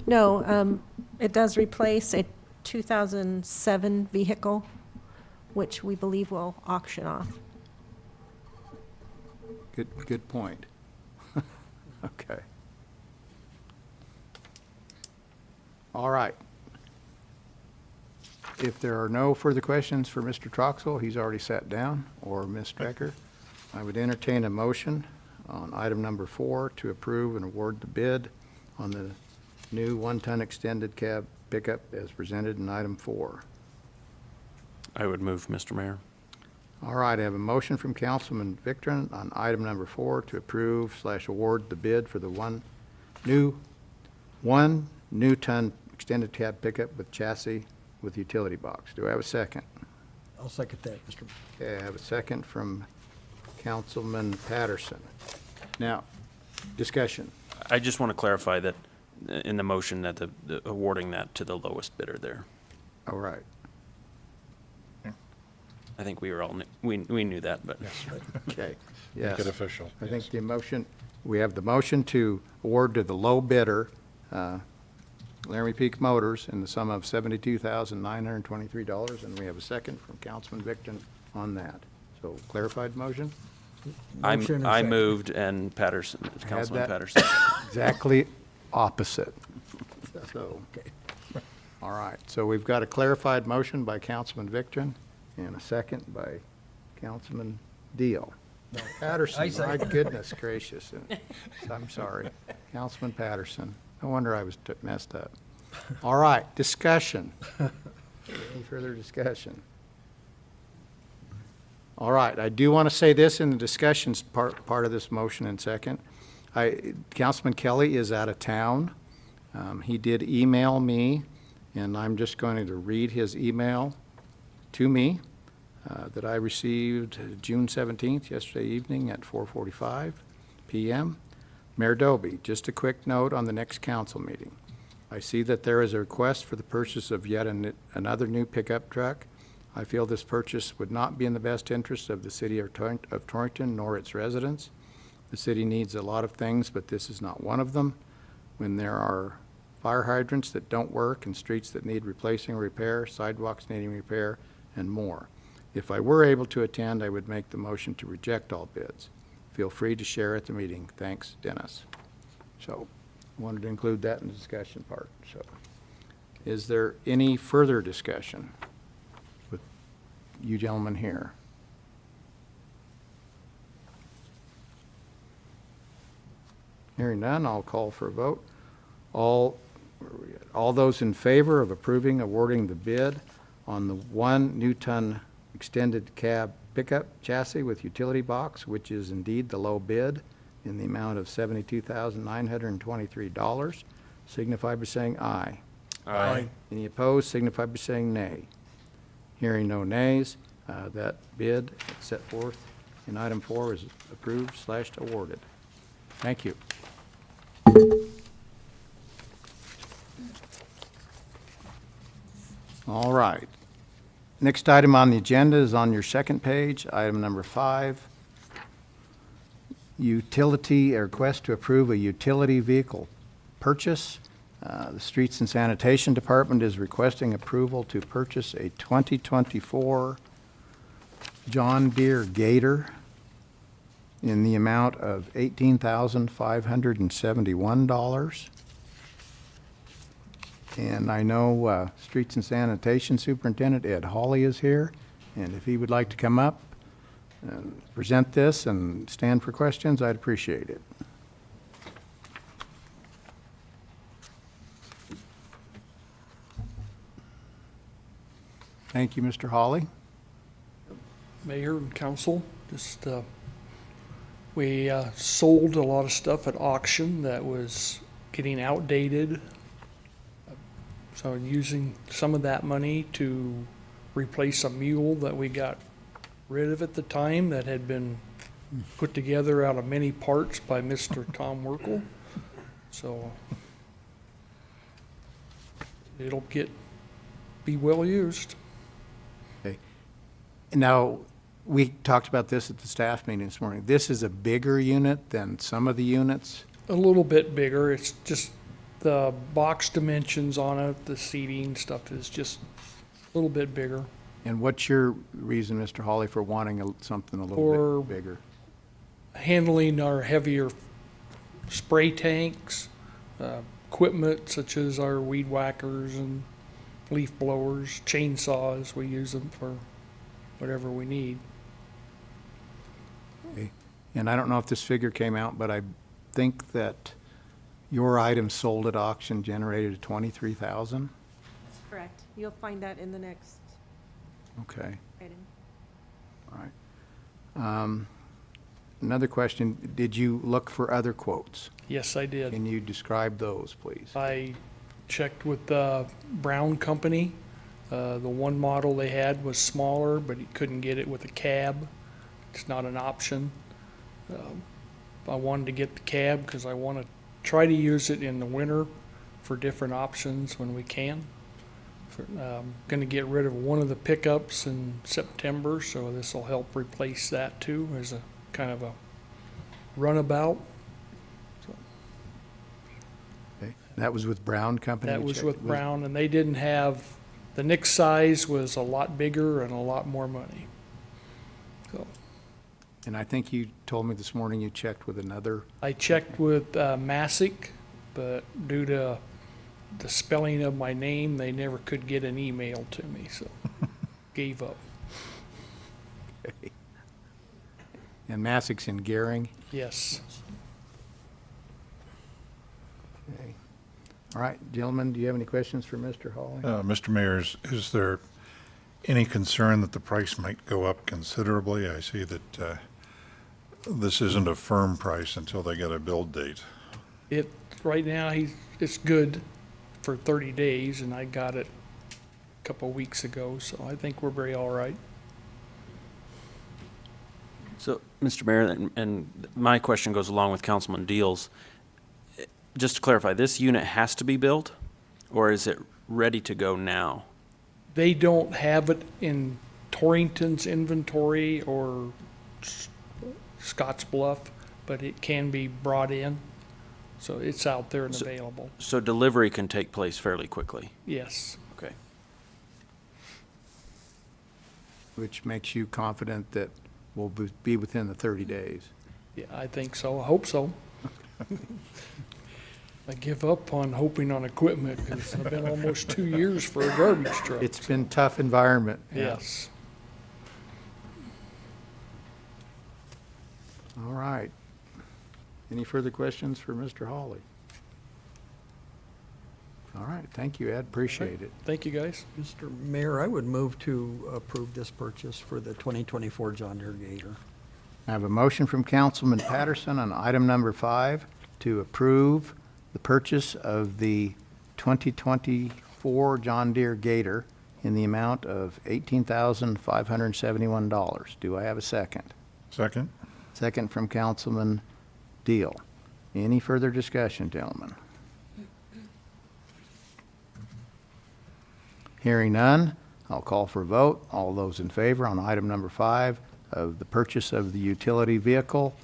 [SPEAKER 10] No, it does replace a 2007 vehicle, which we believe will auction off.
[SPEAKER 1] Good point. Okay. All right. If there are no further questions for Mr. Troxel, he's already sat down, or Ms. Strecker, I would entertain a motion on item number 4 to approve and award the bid on the new 1-ton extended cab pickup as presented in item 4.
[SPEAKER 4] I would move, Mr. Mayor.
[SPEAKER 1] All right, I have a motion from Councilman Victorine on item number 4 to approve/award the bid for the one new 1-ton extended cab pickup with chassis with utility box. Do I have a second?
[SPEAKER 3] I'll second that, Mr.
[SPEAKER 1] Okay, I have a second from Councilman Patterson. Now, discussion.
[SPEAKER 4] I just want to clarify that in the motion that the awarding that to the lowest bidder there.
[SPEAKER 1] All right.
[SPEAKER 4] I think we were all, we knew that, but.
[SPEAKER 1] Okay,
[SPEAKER 5] Make
[SPEAKER 1] yes.
[SPEAKER 5] it official.
[SPEAKER 1] I think the motion, we have the motion to award to the low bidder, Laramie Peak Motors, in the sum of $72,923, and we have a second from Councilman Victon on that. So clarified motion?
[SPEAKER 3] Motion and
[SPEAKER 4] I
[SPEAKER 3] second.
[SPEAKER 4] moved and Patterson, Councilman
[SPEAKER 1] that.
[SPEAKER 4] Patterson.
[SPEAKER 1] Exactly opposite. So, all right, so we've got a clarified motion by Councilman Victon and a second by Councilman Deal. Patterson, my
[SPEAKER 3] second.
[SPEAKER 1] goodness gracious. I'm sorry. Councilman Patterson. No wonder I was messed up. All right, discussion. Any further discussion? All right, I do want to say this in the discussions part of this motion and second. Councilman Kelly is out of town. He did email me, and I'm just going to read his email to me that I received June 17th, yesterday evening at 4:45 p.m. Mayor Doby, just a quick note on the next council meeting. I see that there is a request for the purchase of yet another new pickup truck. I feel this purchase would not be in the best interest of the city of Torrington nor its residents. The city needs a lot of things, but this is not one of them. When there are fire hydrants that don't work and streets that need replacing or repair, sidewalks needing repair, and more. If I were able to attend, I would make the motion to reject all bids. Feel free to share at the meeting. Thanks, Dennis. So, wanted to include that in the discussion part. So, is there any further discussion with you gentlemen here? Hearing none, I'll call for a vote. All those in favor of approving awarding the bid on the 1-ton extended cab pickup chassis with utility box, which is indeed the low bid in the amount of $72,923, signify by saying aye.
[SPEAKER 4] Aye.
[SPEAKER 1] Any opposed, signify by saying nay. Hearing no nays, that bid set forth in item 4 is approved/awarded. Thank you. All right. Next item on the agenda is on your second page, item number 5. A request to approve a utility vehicle purchase. The Streets and Sanitation Department is requesting approval to purchase a 2024 John Deere Gator in the amount of $18,571. And I know Streets and Sanitation Superintendent Ed Hawley is here, and if he would like to come up and present this and stand for questions, I'd appreciate it. Thank you, Mr. Hawley.
[SPEAKER 12] Mayor and council, we sold a lot of stuff at auction that was getting outdated. So using some of that money to replace a mule that we got rid of at the time that had been put together out of many parts by Mr. Tom Werkel. So it'll be well used.
[SPEAKER 1] Okay. Now, we talked about this at the staff meeting this morning. This is a bigger unit than some of the units?
[SPEAKER 12] A little bit bigger. It's just the box dimensions on it, the seating stuff is just a little bit bigger.
[SPEAKER 1] And what's your reason, Mr. Hawley, for wanting something a little
[SPEAKER 12] For
[SPEAKER 1] bit bigger?
[SPEAKER 12] handling our heavier spray tanks, equipment such as our weed whackers and leaf blowers, chainsaws. We use them for whatever we need.
[SPEAKER 1] Okay. And I don't know if this figure came out, but I think that your items sold at auction generated $23,000?
[SPEAKER 10] That's correct. You'll find that in the next
[SPEAKER 1] Okay,
[SPEAKER 10] item.
[SPEAKER 1] all right. Another question, did you look for other quotes?
[SPEAKER 12] Yes, I did.
[SPEAKER 1] Can you describe those, please?
[SPEAKER 12] I checked with the Brown Company. The one model they had was smaller, but he couldn't get it with a cab. It's not an option. I wanted to get the cab because I want to try to use it in the winter for different options when we can. Going to get rid of one of the pickups in September, so this will help replace that too as a kind of a runabout.
[SPEAKER 1] Okay. That was with Brown Company?
[SPEAKER 12] That
[SPEAKER 1] you
[SPEAKER 12] was
[SPEAKER 1] checked
[SPEAKER 12] with Brown, and they didn't have, the Nick size was a lot bigger and a lot more money. So
[SPEAKER 1] And I think you told me this morning you checked with another.
[SPEAKER 12] I checked with Masick, but due to the spelling of my name, they never could get an email to me, so gave up.
[SPEAKER 1] And Masick's in Gehring?
[SPEAKER 12] Yes.
[SPEAKER 1] Okay. All right, gentlemen, do you have any questions for Mr. Hawley?
[SPEAKER 5] Mr. Mayor, is there any concern that the price might go up considerably? I see that this isn't a firm price until they get a build date.
[SPEAKER 12] Right now, it's good for 30 days, and I got it a couple of weeks ago, so I think we're very all right.
[SPEAKER 4] So, Mr. Mayor, and my question goes along with Councilman Deal's. Just to clarify, this unit has to be built, or is it ready to go now?
[SPEAKER 12] They don't have it in Torrington's inventory or Scotts Bluff, but it can be brought in. So it's out there and available.
[SPEAKER 4] So delivery can take place fairly quickly?
[SPEAKER 12] Yes.
[SPEAKER 4] Okay.
[SPEAKER 1] Which makes you confident that we'll be within the 30 days?
[SPEAKER 12] Yeah, I think so. I hope so. I give up on hoping on equipment because I've been almost 2 years for a garbage truck.
[SPEAKER 1] It's been tough environment. Yeah.
[SPEAKER 12] Yes.
[SPEAKER 1] All right. Any further questions for Mr. Hawley? All right, thank you, Ed, appreciate it.
[SPEAKER 12] Thank you, guys.
[SPEAKER 3] Mr. Mayor, I would move to approve this purchase for the 2024 John Deere Gator.
[SPEAKER 1] I have a motion from Councilman Patterson on item number 5 to approve the purchase of the 2024 John Deere Gator in the amount of $18,571. Do I have a second?
[SPEAKER 5] Second?
[SPEAKER 1] Second from Councilman Deal. Any further discussion, gentlemen? Hearing none, I'll call for a vote. All those in favor on item number 5 of the purchase of the utility vehicle,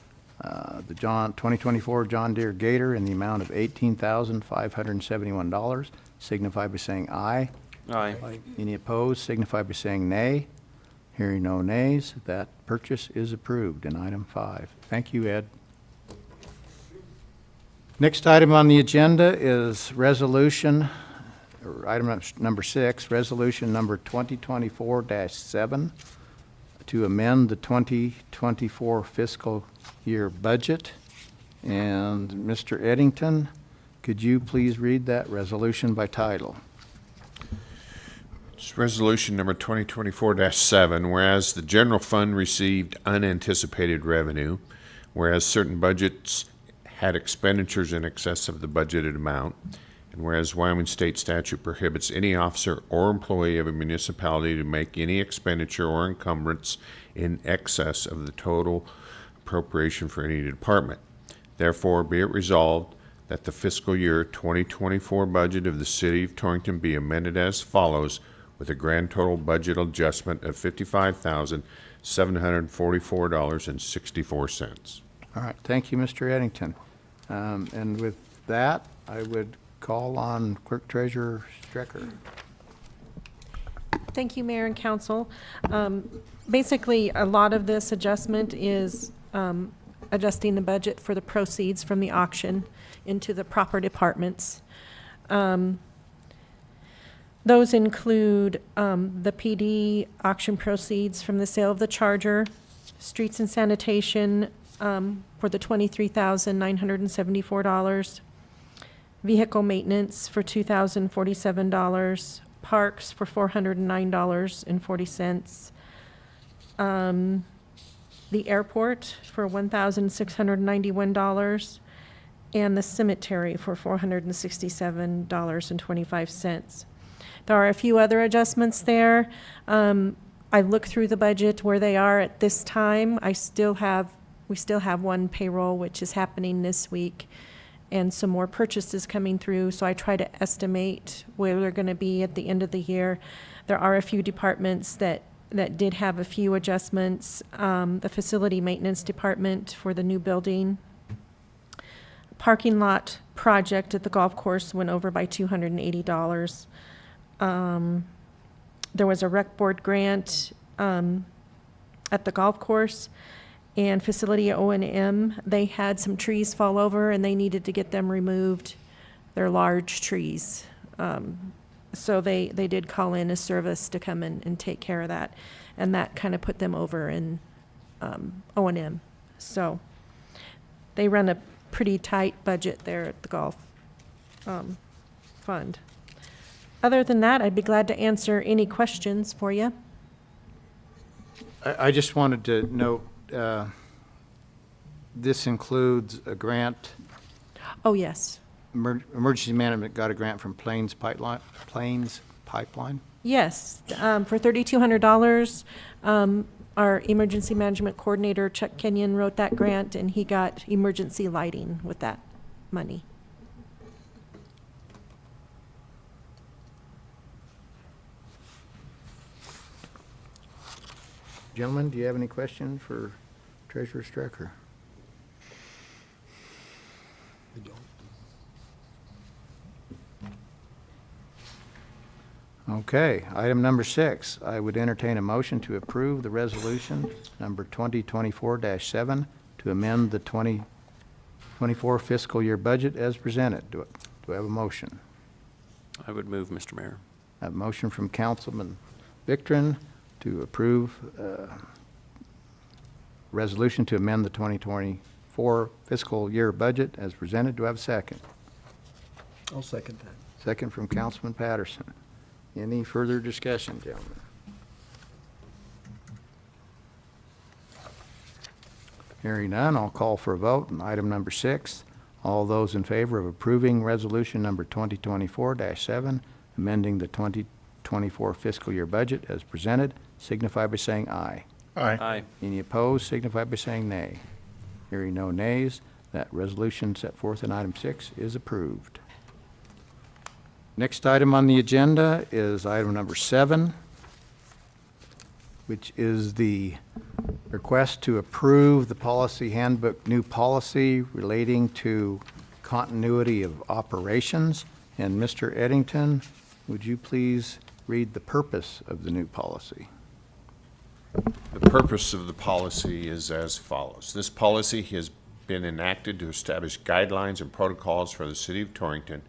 [SPEAKER 1] the 2024 John Deere Gator in the amount of $18,571, signify by saying aye.
[SPEAKER 4] Aye.
[SPEAKER 1] Any opposed, signify by saying nay. Hearing no nays, that purchase is approved in item 5. Thank you, Ed. Next item on the agenda is resolution, or item number 6, resolution number 2024-7 to amend the 2024 fiscal year budget. And Mr. Eddington, could you please read that resolution by title?
[SPEAKER 13] It's resolution number 2024-7, whereas the general fund received unanticipated revenue, whereas certain budgets had expenditures in excess of the budgeted amount, and whereas Wyoming state statute prohibits any officer or employee of a municipality to make any expenditure or encumbrance in excess of the total appropriation for any department. Therefore, be it resolved that the fiscal year 2024 budget of the city of Torrington be amended as follows, with a grand total budget adjustment of $55,744.64.
[SPEAKER 1] All right, thank you, Mr. Eddington. And with that, I would call on Clerk Treasurer Strecker.
[SPEAKER 10] Thank you, Mayor and Council. Basically, a lot of this adjustment is adjusting the budget for the proceeds from the auction into the proper departments. Those include the PD auction proceeds from the sale of the Charger, streets and sanitation for the $23,974, vehicle maintenance for $2,047, parks for $409.40, the airport for $1,691, and the cemetery for $467.25. There are a few other adjustments there. I looked through the budget where they are at this time. We still have one payroll, which is happening this week, and some more purchases coming through, so I try to estimate where they're going to be at the end of the year. There are a few departments that did have a few adjustments. The facility maintenance department for the new building. Parking lot project at the golf course went over by $280. There was a rec board grant at the golf course, and facility O&M, they had some trees fall over and they needed to get them removed. They're large trees. So they did call in a service to come in and take care of that. And that kind of put them over in O&M. So they run a pretty tight budget there at the golf fund. Other than that, I'd be glad to answer any questions for you.
[SPEAKER 1] I just wanted to note, this includes a grant.
[SPEAKER 10] Oh, yes.
[SPEAKER 1] Emergency Management got a grant from Plains Pipeline.
[SPEAKER 10] Yes, for $3,200. Our emergency management coordinator, Chuck Kenyon, wrote that grant, and he got emergency lighting with that money.
[SPEAKER 1] Gentlemen, do you have any questions for Treasurer Strecker?
[SPEAKER 3] I don't.
[SPEAKER 1] Okay, item number 6, I would entertain a motion to approve the resolution number 2024-7 to amend the 2024 fiscal year budget as presented. Do I have a motion?
[SPEAKER 4] I would move, Mr. Mayor.
[SPEAKER 1] A motion from Councilman Victorin to approve resolution to amend the 2024 fiscal year budget as presented. Do I have a second?
[SPEAKER 3] I'll second that.
[SPEAKER 1] Second from Councilman Patterson. Any further discussion, gentlemen? Hearing none, I'll call for a vote on item number 6. All those in favor of approving resolution number 2024-7, amending the 2024 fiscal year budget as presented, signify by saying aye.
[SPEAKER 5] Aye.
[SPEAKER 4] Aye.
[SPEAKER 1] Any opposed, signify by saying nay. Hearing no nays, that resolution set forth in item 6 is approved. Next item on the agenda is item number 7, which is the request to approve the policy handbook new policy relating to continuity of operations. And Mr. Eddington, would you please read the purpose of the new policy?
[SPEAKER 13] The purpose of the policy is as follows. This policy has been enacted to establish guidelines and protocols for the City of Torrington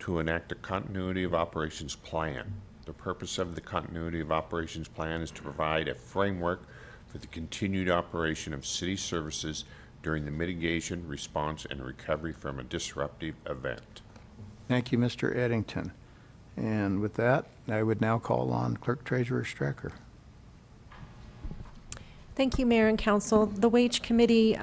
[SPEAKER 13] to enact a continuity of operations plan. The purpose of the continuity of operations plan is to provide a framework for the continued operation of city services during the mitigation, response, and recovery from a disruptive event.
[SPEAKER 1] Thank you, Mr. Eddington. And with that, I would now call on Clerk Treasurer Strecker.
[SPEAKER 10] Thank you, Mayor and Council. The Wage Committee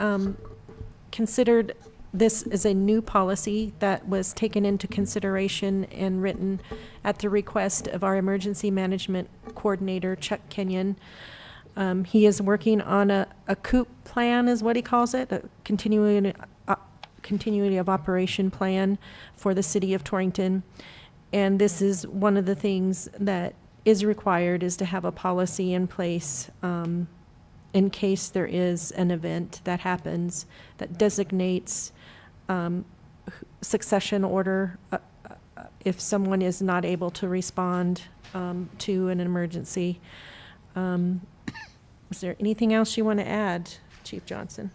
[SPEAKER 10] considered this as a new policy that was taken into consideration and written at the request of our Emergency Management Coordinator, Chuck Kenyon. He is working on a COOP plan, is what he calls it, a continuity of operation plan for the City of Torrington. And this is one of the things that is required, is to have a policy in place in case there is an event that happens that designates succession order if someone is not able to respond to an emergency. Is there anything else you want to add, Chief Johnson?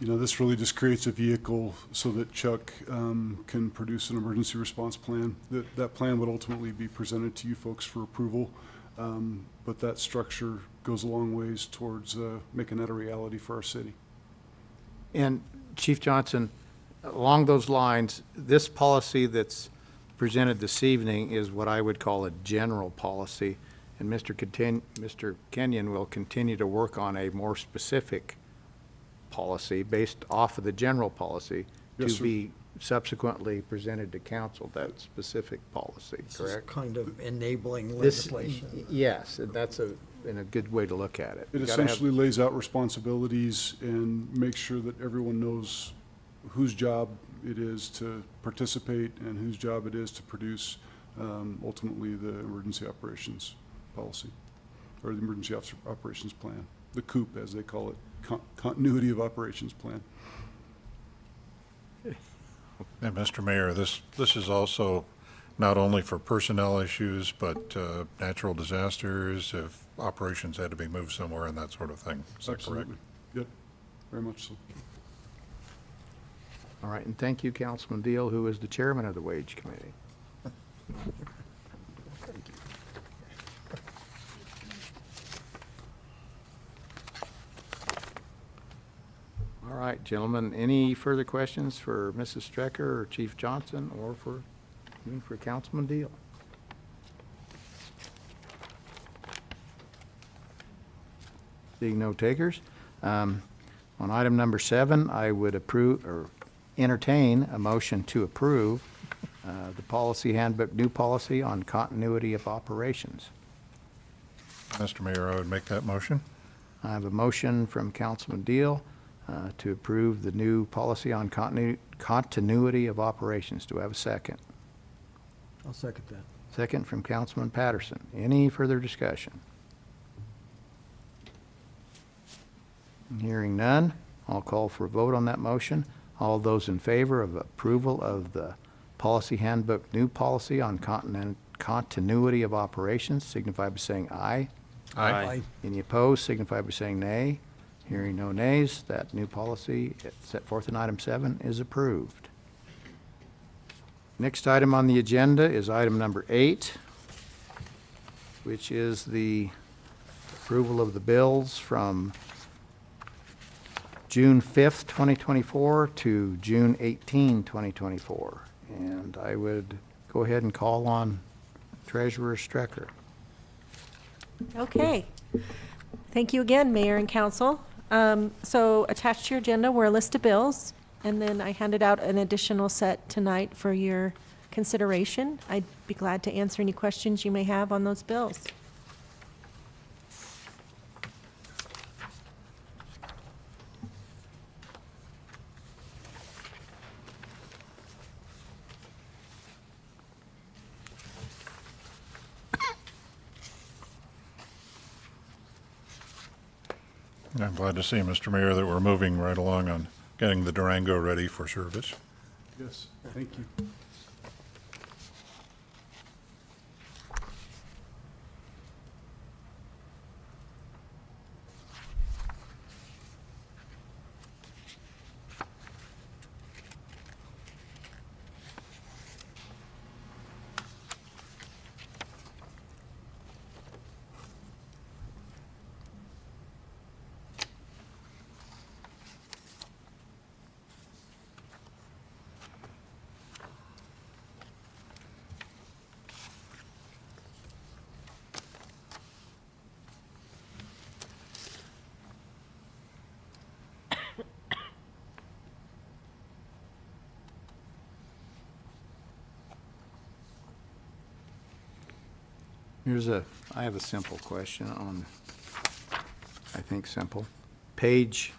[SPEAKER 9] You know, this really just creates a vehicle so that Chuck can produce an emergency response plan. That plan would ultimately be presented to you folks for approval, but that structure goes a long ways towards making that a reality for our city.
[SPEAKER 1] And Chief Johnson, along those lines, this policy that's presented this evening is what I would call a general policy, and Mr. Kenyon will continue to work on a more specific policy based off of the general policy
[SPEAKER 9] Yes,
[SPEAKER 1] to
[SPEAKER 9] sir.
[SPEAKER 1] be subsequently presented to council, that specific policy,
[SPEAKER 3] This is
[SPEAKER 1] correct?
[SPEAKER 3] kind of enabling
[SPEAKER 1] This-
[SPEAKER 3] legislation.
[SPEAKER 1] Yes, and that's a good way to look at it.
[SPEAKER 9] It
[SPEAKER 1] You gotta have-
[SPEAKER 9] essentially lays out responsibilities and makes sure that everyone knows whose job it is to participate and whose job it is to produce ultimately the emergency operations policy, or the emergency operations plan, the COOP, as they call it, continuity of operations plan.
[SPEAKER 5] And Mr. Mayor, this is also not only for personnel issues, but natural disasters, if operations had to be moved somewhere and that sort of thing. Is that correct?
[SPEAKER 9] Absolutely. Yep, very much so.
[SPEAKER 1] All right, and thank you, Councilman Deal, who is the chairman of the Wage Committee. All right, gentlemen, any further questions for Mrs. Strecker or Chief Johnson or for Councilman Deal? Seeing no takers, on item number 7, I would approve or entertain a motion to approve the policy handbook, new policy on continuity of operations.
[SPEAKER 5] Mr. Mayor, I would make that motion.
[SPEAKER 1] I have a motion from Councilman Deal to approve the new policy on continuity of operations. Do I have a second?
[SPEAKER 3] I'll second that.
[SPEAKER 1] Second from Councilman Patterson. Any further discussion? Hearing none, I'll call for a vote on that motion. All those in favor of approval of the policy handbook, new policy on continuity of operations, signify by saying aye.
[SPEAKER 4] Aye.
[SPEAKER 1] Any opposed, signify by saying nay. Hearing no nays, that new policy set forth in item 7 is approved. Next item on the agenda is item number 8, which is the approval of the bills from June 5th, 2024 to June 18, 2024. And I would go ahead and call on Treasurer Strecker.
[SPEAKER 10] Okay. Thank you again, Mayor and Council. So attached to your agenda were a list of bills, and then I handed out an additional set tonight for your consideration. I'd be glad to answer any questions you may have on those bills.
[SPEAKER 5] I'm glad to see, Mr. Mayor, that we're moving right along on getting the Durango ready for service.
[SPEAKER 9] Yes, thank you.
[SPEAKER 1] I have a simple question on, I think simple. Page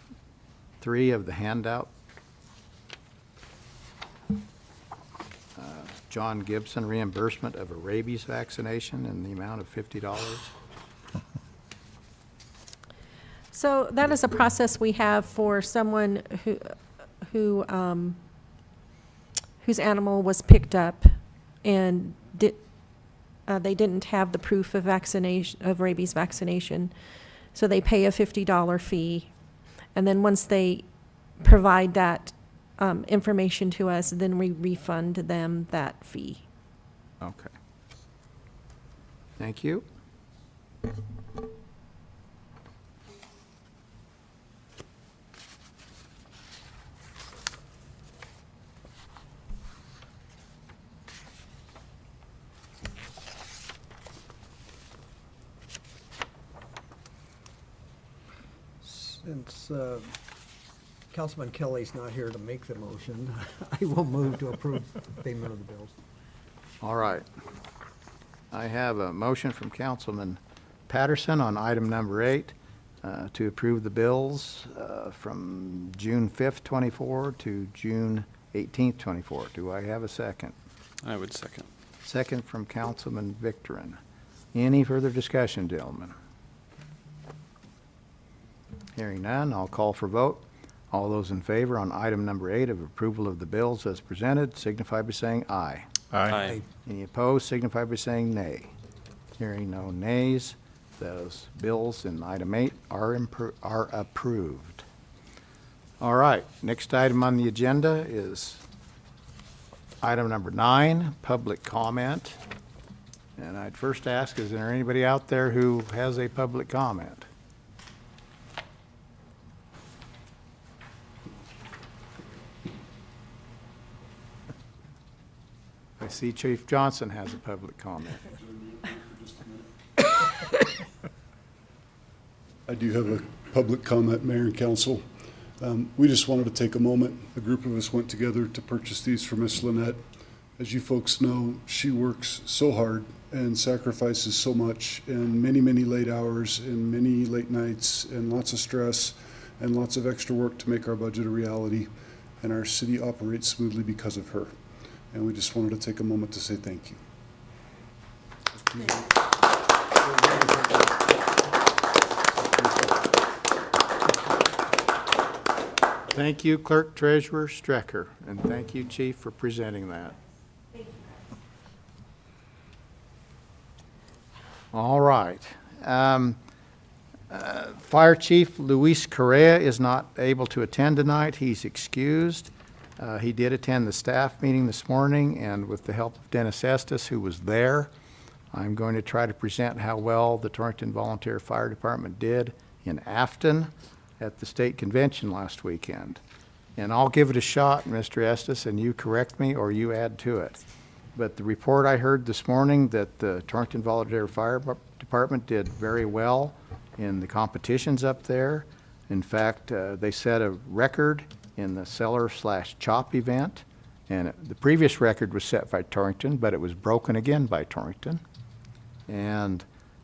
[SPEAKER 1] 3 of the handout. John Gibson reimbursement of a rabies vaccination in the amount of $50.
[SPEAKER 10] So that is a process we have for someone who whose animal was picked up and they didn't have the proof of vaccination, of rabies vaccination. So they pay a $50 fee. And then once they provide that information to us, then we refund them that fee.
[SPEAKER 1] Okay. Thank you.
[SPEAKER 3] Since Councilman Kelly's not here to make the motion, I will move to approve payment of the bills.
[SPEAKER 1] All right. I have a motion from Councilman Patterson on item number 8 to approve the bills from June 5th, 24 to June 18th, 24. Do I have a second?
[SPEAKER 4] I would second.
[SPEAKER 1] Second from Councilman Victorin. Any further discussion, gentlemen? Hearing none, I'll call for vote. All those in favor on item number 8 of approval of the bills as presented signify by saying aye.
[SPEAKER 4] Aye.
[SPEAKER 1] Any opposed signify by saying nay. Hearing no nays, those bills in item 8 are approved. All right, next item on the agenda is item number 9, public comment. And I'd first ask, is there anybody out there who has a public comment? I see Chief Johnson has a public comment.
[SPEAKER 9] I do have a public comment, Mayor and Council. We just wanted to take a moment. A group of us went together to purchase these for Miss Lynette. As you folks know, she works so hard and sacrifices so much, and many, many late hours and many late nights and lots of stress and lots of extra work to make our budget a reality. And our city operates smoothly because of her. And we just wanted to take a moment to say thank you.
[SPEAKER 1] Thank you, Clerk Treasurer Strecker, and thank you, Chief, for presenting that. All right. Fire Chief Luis Correa is not able to attend tonight. He's excused. He did attend the staff meeting this morning, and with the help of Dennis Estes, who was there, I'm going to try to present how well the Torrington Volunteer Fire Department did in Afton at the state convention last weekend. And I'll give it a shot, Mr. Estes, and you correct me or you add to it. But the report I heard this morning that the Torrington Volunteer Fire Department did very well in the competitions up there. In fact, they set a record in the cellar/chop event, and the previous record was set by Torrington, but it was broken again by Torrington. And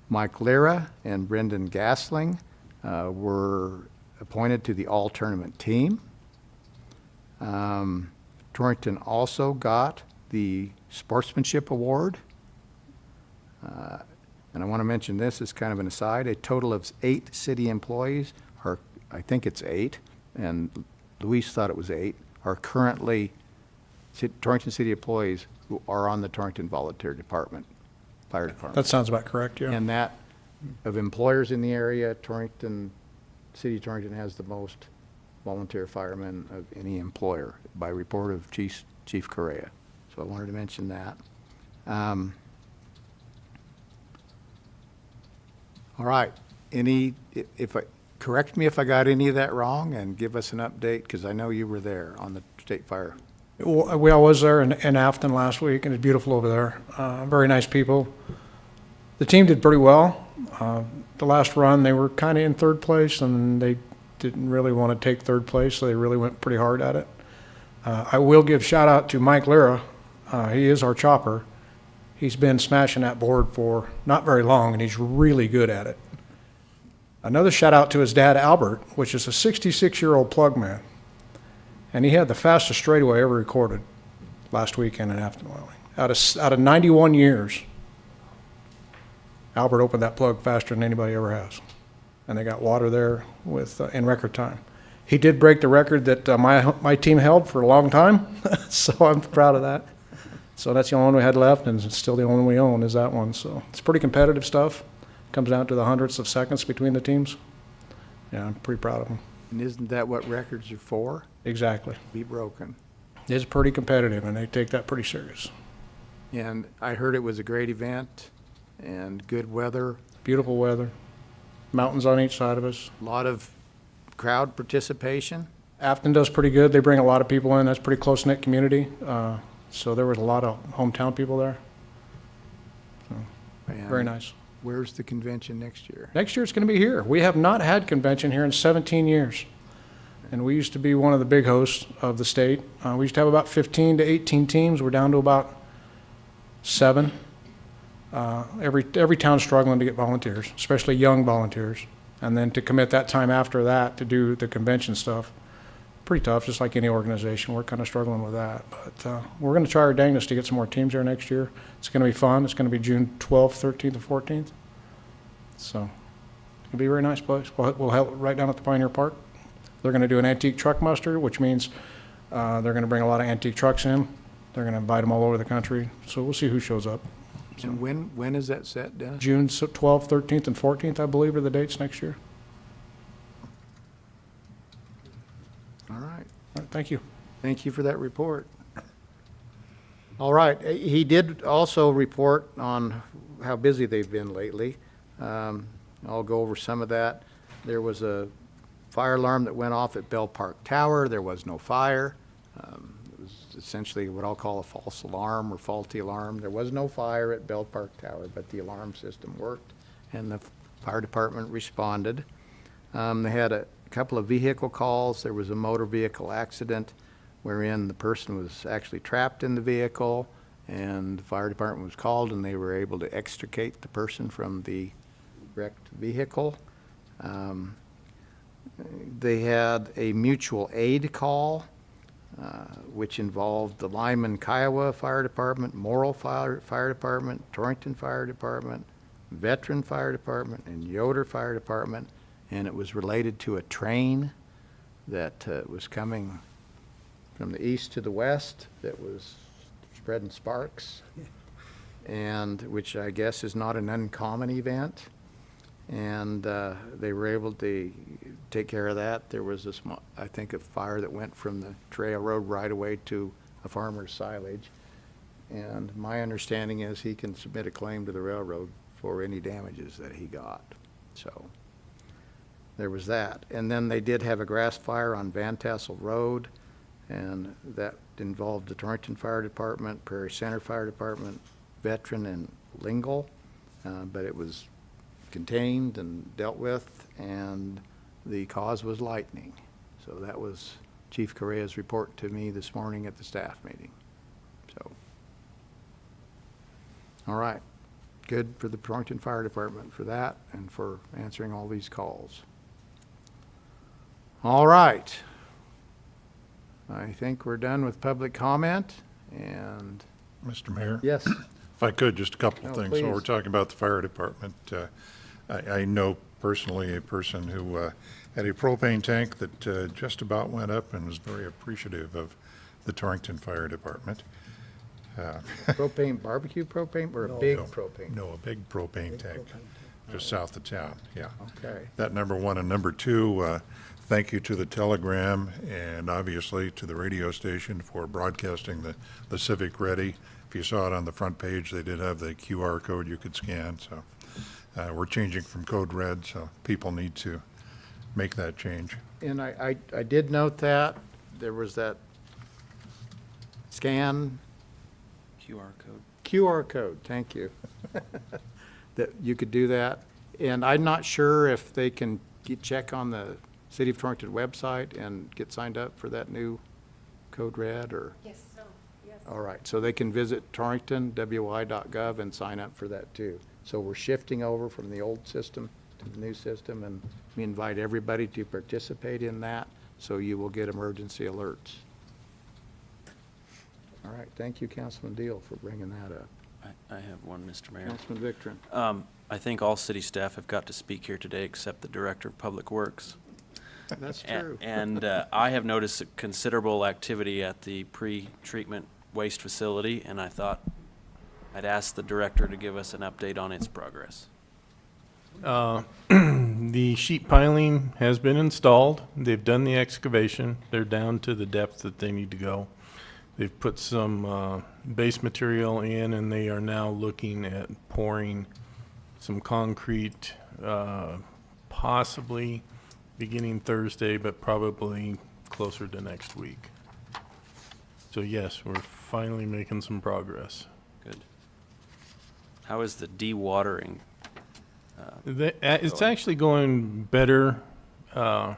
[SPEAKER 1] Mike Lira and Brendan Gasling were appointed to the all-tournament team. Torrington also got the Sportsmanship Award. And I want to mention this as kind of an aside, a total of 8 city employees, or I think it's 8, and Luis thought it was 8, are currently Torrington City employees who are on the Torrington Volunteer Department, Fire Department.
[SPEAKER 12] That sounds about correct, yeah.
[SPEAKER 1] And that, of employers in the area, City of Torrington has the most volunteer firemen of any employer by report of Chief Correa. So I wanted to mention that. All right, correct me if I got any of that wrong and give us an update, because I know you were there on the state fire.
[SPEAKER 12] Well, I was there in Afton last week, and it's beautiful over there. Very nice people. The team did pretty well. The last run, they were kind of in third place, and they didn't really want to take third place, so they really went pretty hard at it. I will give shout out to Mike Lira. He is our chopper.
[SPEAKER 1] He's been smashing that board for not very long, and he's really good at it. Another shout out to his dad, Albert, which is a 66-year-old plug man. And he had the fastest straightaway ever recorded last weekend in Afton Wyoming. Out of 91 years, Albert opened that plug faster than anybody ever has. And they got water there in record time. He did break the record that my team held for a long time, so I'm proud of that. So that's the only one we had left, and it's still the only one we own is that one. So it's pretty competitive stuff. Comes down to the hundredths of seconds between the teams. Yeah, I'm pretty proud of them.
[SPEAKER 2] And isn't that what records are for?
[SPEAKER 1] Exactly.
[SPEAKER 2] Be broken.
[SPEAKER 1] It's pretty competitive, and they take that pretty serious.
[SPEAKER 2] And I heard it was a great event and good weather,
[SPEAKER 1] Beautiful weather, mountains on each side of us.
[SPEAKER 2] a lot of crowd participation.
[SPEAKER 1] Afton does pretty good. They bring a lot of people in. That's a pretty close-knit community. So there was a lot of hometown people there.
[SPEAKER 2] And
[SPEAKER 1] Very nice.
[SPEAKER 2] Where's the convention next year?
[SPEAKER 1] Next year it's going to be here. We have not had convention here in 17 years. And we used to be one of the big hosts of the state. We used to have about 15 to 18 teams. We're down to about 7. Every town's struggling to get volunteers, especially young volunteers. And then to commit that time after that to do the convention stuff, pretty tough, just like any organization. We're kind of struggling with that. But we're going to try our dangest to get some more teams here next year. It's going to be fun. It's going to be June 12th, 13th, and 14th. So it'll be a very nice place. We'll have it right down at the Pioneer Park. They're going to do an antique truck muster, which means they're going to bring a lot of antique trucks in. They're going to invite them all over the country. So we'll see who shows up.
[SPEAKER 2] And when is that set, Dennis?
[SPEAKER 1] June 12th, 13th, and 14th, I believe, are the dates next year.
[SPEAKER 2] All right.
[SPEAKER 1] All right, thank you.
[SPEAKER 2] Thank you for that report. All right. He did also report on how busy they've been lately. I'll go over some of that. There was a fire alarm that went off at Bell Park Tower. There was no fire. It was essentially what I'll call a false alarm or faulty alarm. There was no fire at Bell Park Tower, but the alarm system worked, and the fire department responded. They had a couple of vehicle calls. There was a motor vehicle accident wherein the person was actually trapped in the vehicle, and the fire department was called, and they were able to extricate the person from the wrecked vehicle. They had a mutual aid call, which involved the Lyman, Kiowa Fire Department, Morrill Fire Department, Torrington Fire Department, Veteran Fire Department, and Yoder Fire Department, and it was related to a train that was coming from the east to the west that was spreading sparks, and which I guess is not an uncommon event. And they were able to take care of that. There was I think a fire that went from the trail road right away to a farmer's silage. And my understanding is he can submit a claim to the railroad for any damages that he got. So there was that. And then they did have a grass fire on Van Tassel Road, and that involved the Torrington Fire Department, Prairie Center Fire Department, Veteran, and Lingle. But it was contained and dealt with, and the cause was lightning. So that was Chief Correa's report to me this morning at the staff meeting. So, all right, good for the Torrington Fire Department for that and for answering all these calls. All right, I think we're done with public comment, and
[SPEAKER 5] Mr. Mayor?
[SPEAKER 2] yes.
[SPEAKER 5] If I could, just a couple of
[SPEAKER 2] No,
[SPEAKER 5] things. While we're
[SPEAKER 2] please.
[SPEAKER 5] talking about the fire department, I know personally a person who had a propane tank that just about went up and was very appreciative of the Torrington Fire Department.
[SPEAKER 2] Propane, barbecue propane, or a big
[SPEAKER 5] No,
[SPEAKER 2] propane?
[SPEAKER 5] No, a big propane tank, just south of town, yeah.
[SPEAKER 2] Okay.
[SPEAKER 5] That number one. And number two, thank you to the Telegram and obviously to the radio station for broadcasting the Civic Ready. If you saw it on the front page, they did have the QR code you could scan. So we're changing from code red, so people need to make that change.
[SPEAKER 2] And I did note that there was that scan QR code, thank you, that you could do that. And I'm not sure if they can check on the City of Torrington website and get signed up for that new code red, or,
[SPEAKER 10] Yes, no, yes,
[SPEAKER 1] All right, so they can visit torringtonwi.gov and sign up for that too. So we're shifting over from the old system to the new system, and we invite everybody to participate in that, so you will get emergency alerts. All right, thank you, Councilman Deal, for bringing that up.
[SPEAKER 4] I have one, Mr. Mayor.
[SPEAKER 1] Councilman Victorin.
[SPEAKER 4] I think all city staff have got to speak here today except the Director of Public Works.
[SPEAKER 1] That's
[SPEAKER 4] A-
[SPEAKER 1] true.
[SPEAKER 4] And I have noticed considerable activity at the pre-treatment waste facility, and I thought I'd ask the director to give us an update on its progress.
[SPEAKER 14] The sheet piling has been installed. They've done the excavation. They're down to the depth that they need to go. They've put some base material in, and they are now looking at pouring some concrete, possibly beginning Thursday, but probably closer to next week. So yes, we're finally making some progress.
[SPEAKER 4] Good. How is the dewatering?
[SPEAKER 14] It's actually going better, but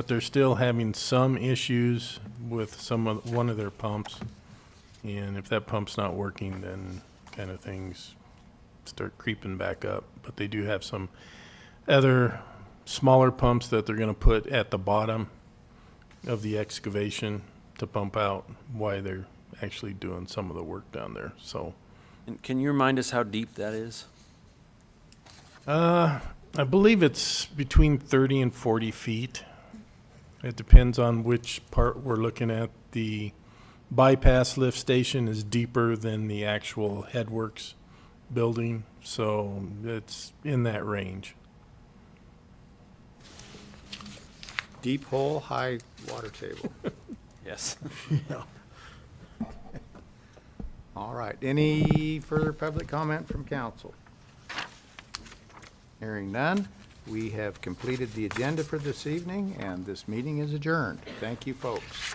[SPEAKER 14] they're still having some issues with one of their pumps. And if that pump's not working, then kind of things start creeping back up. But they do have some other smaller pumps that they're going to put at the bottom of the excavation to pump out while they're actually doing some of the work down there. So
[SPEAKER 4] And can you remind us how deep that is?
[SPEAKER 14] I believe it's between 30 and 40 feet. It depends on which part we're looking at. The bypass lift station is deeper than the actual headworks building, so it's in that range.
[SPEAKER 1] Deep hole, high water table.
[SPEAKER 4] Yes.
[SPEAKER 1] All right, any further public comment from council? Hearing none, we have completed the agenda for this evening, and this meeting is adjourned. Thank you, folks.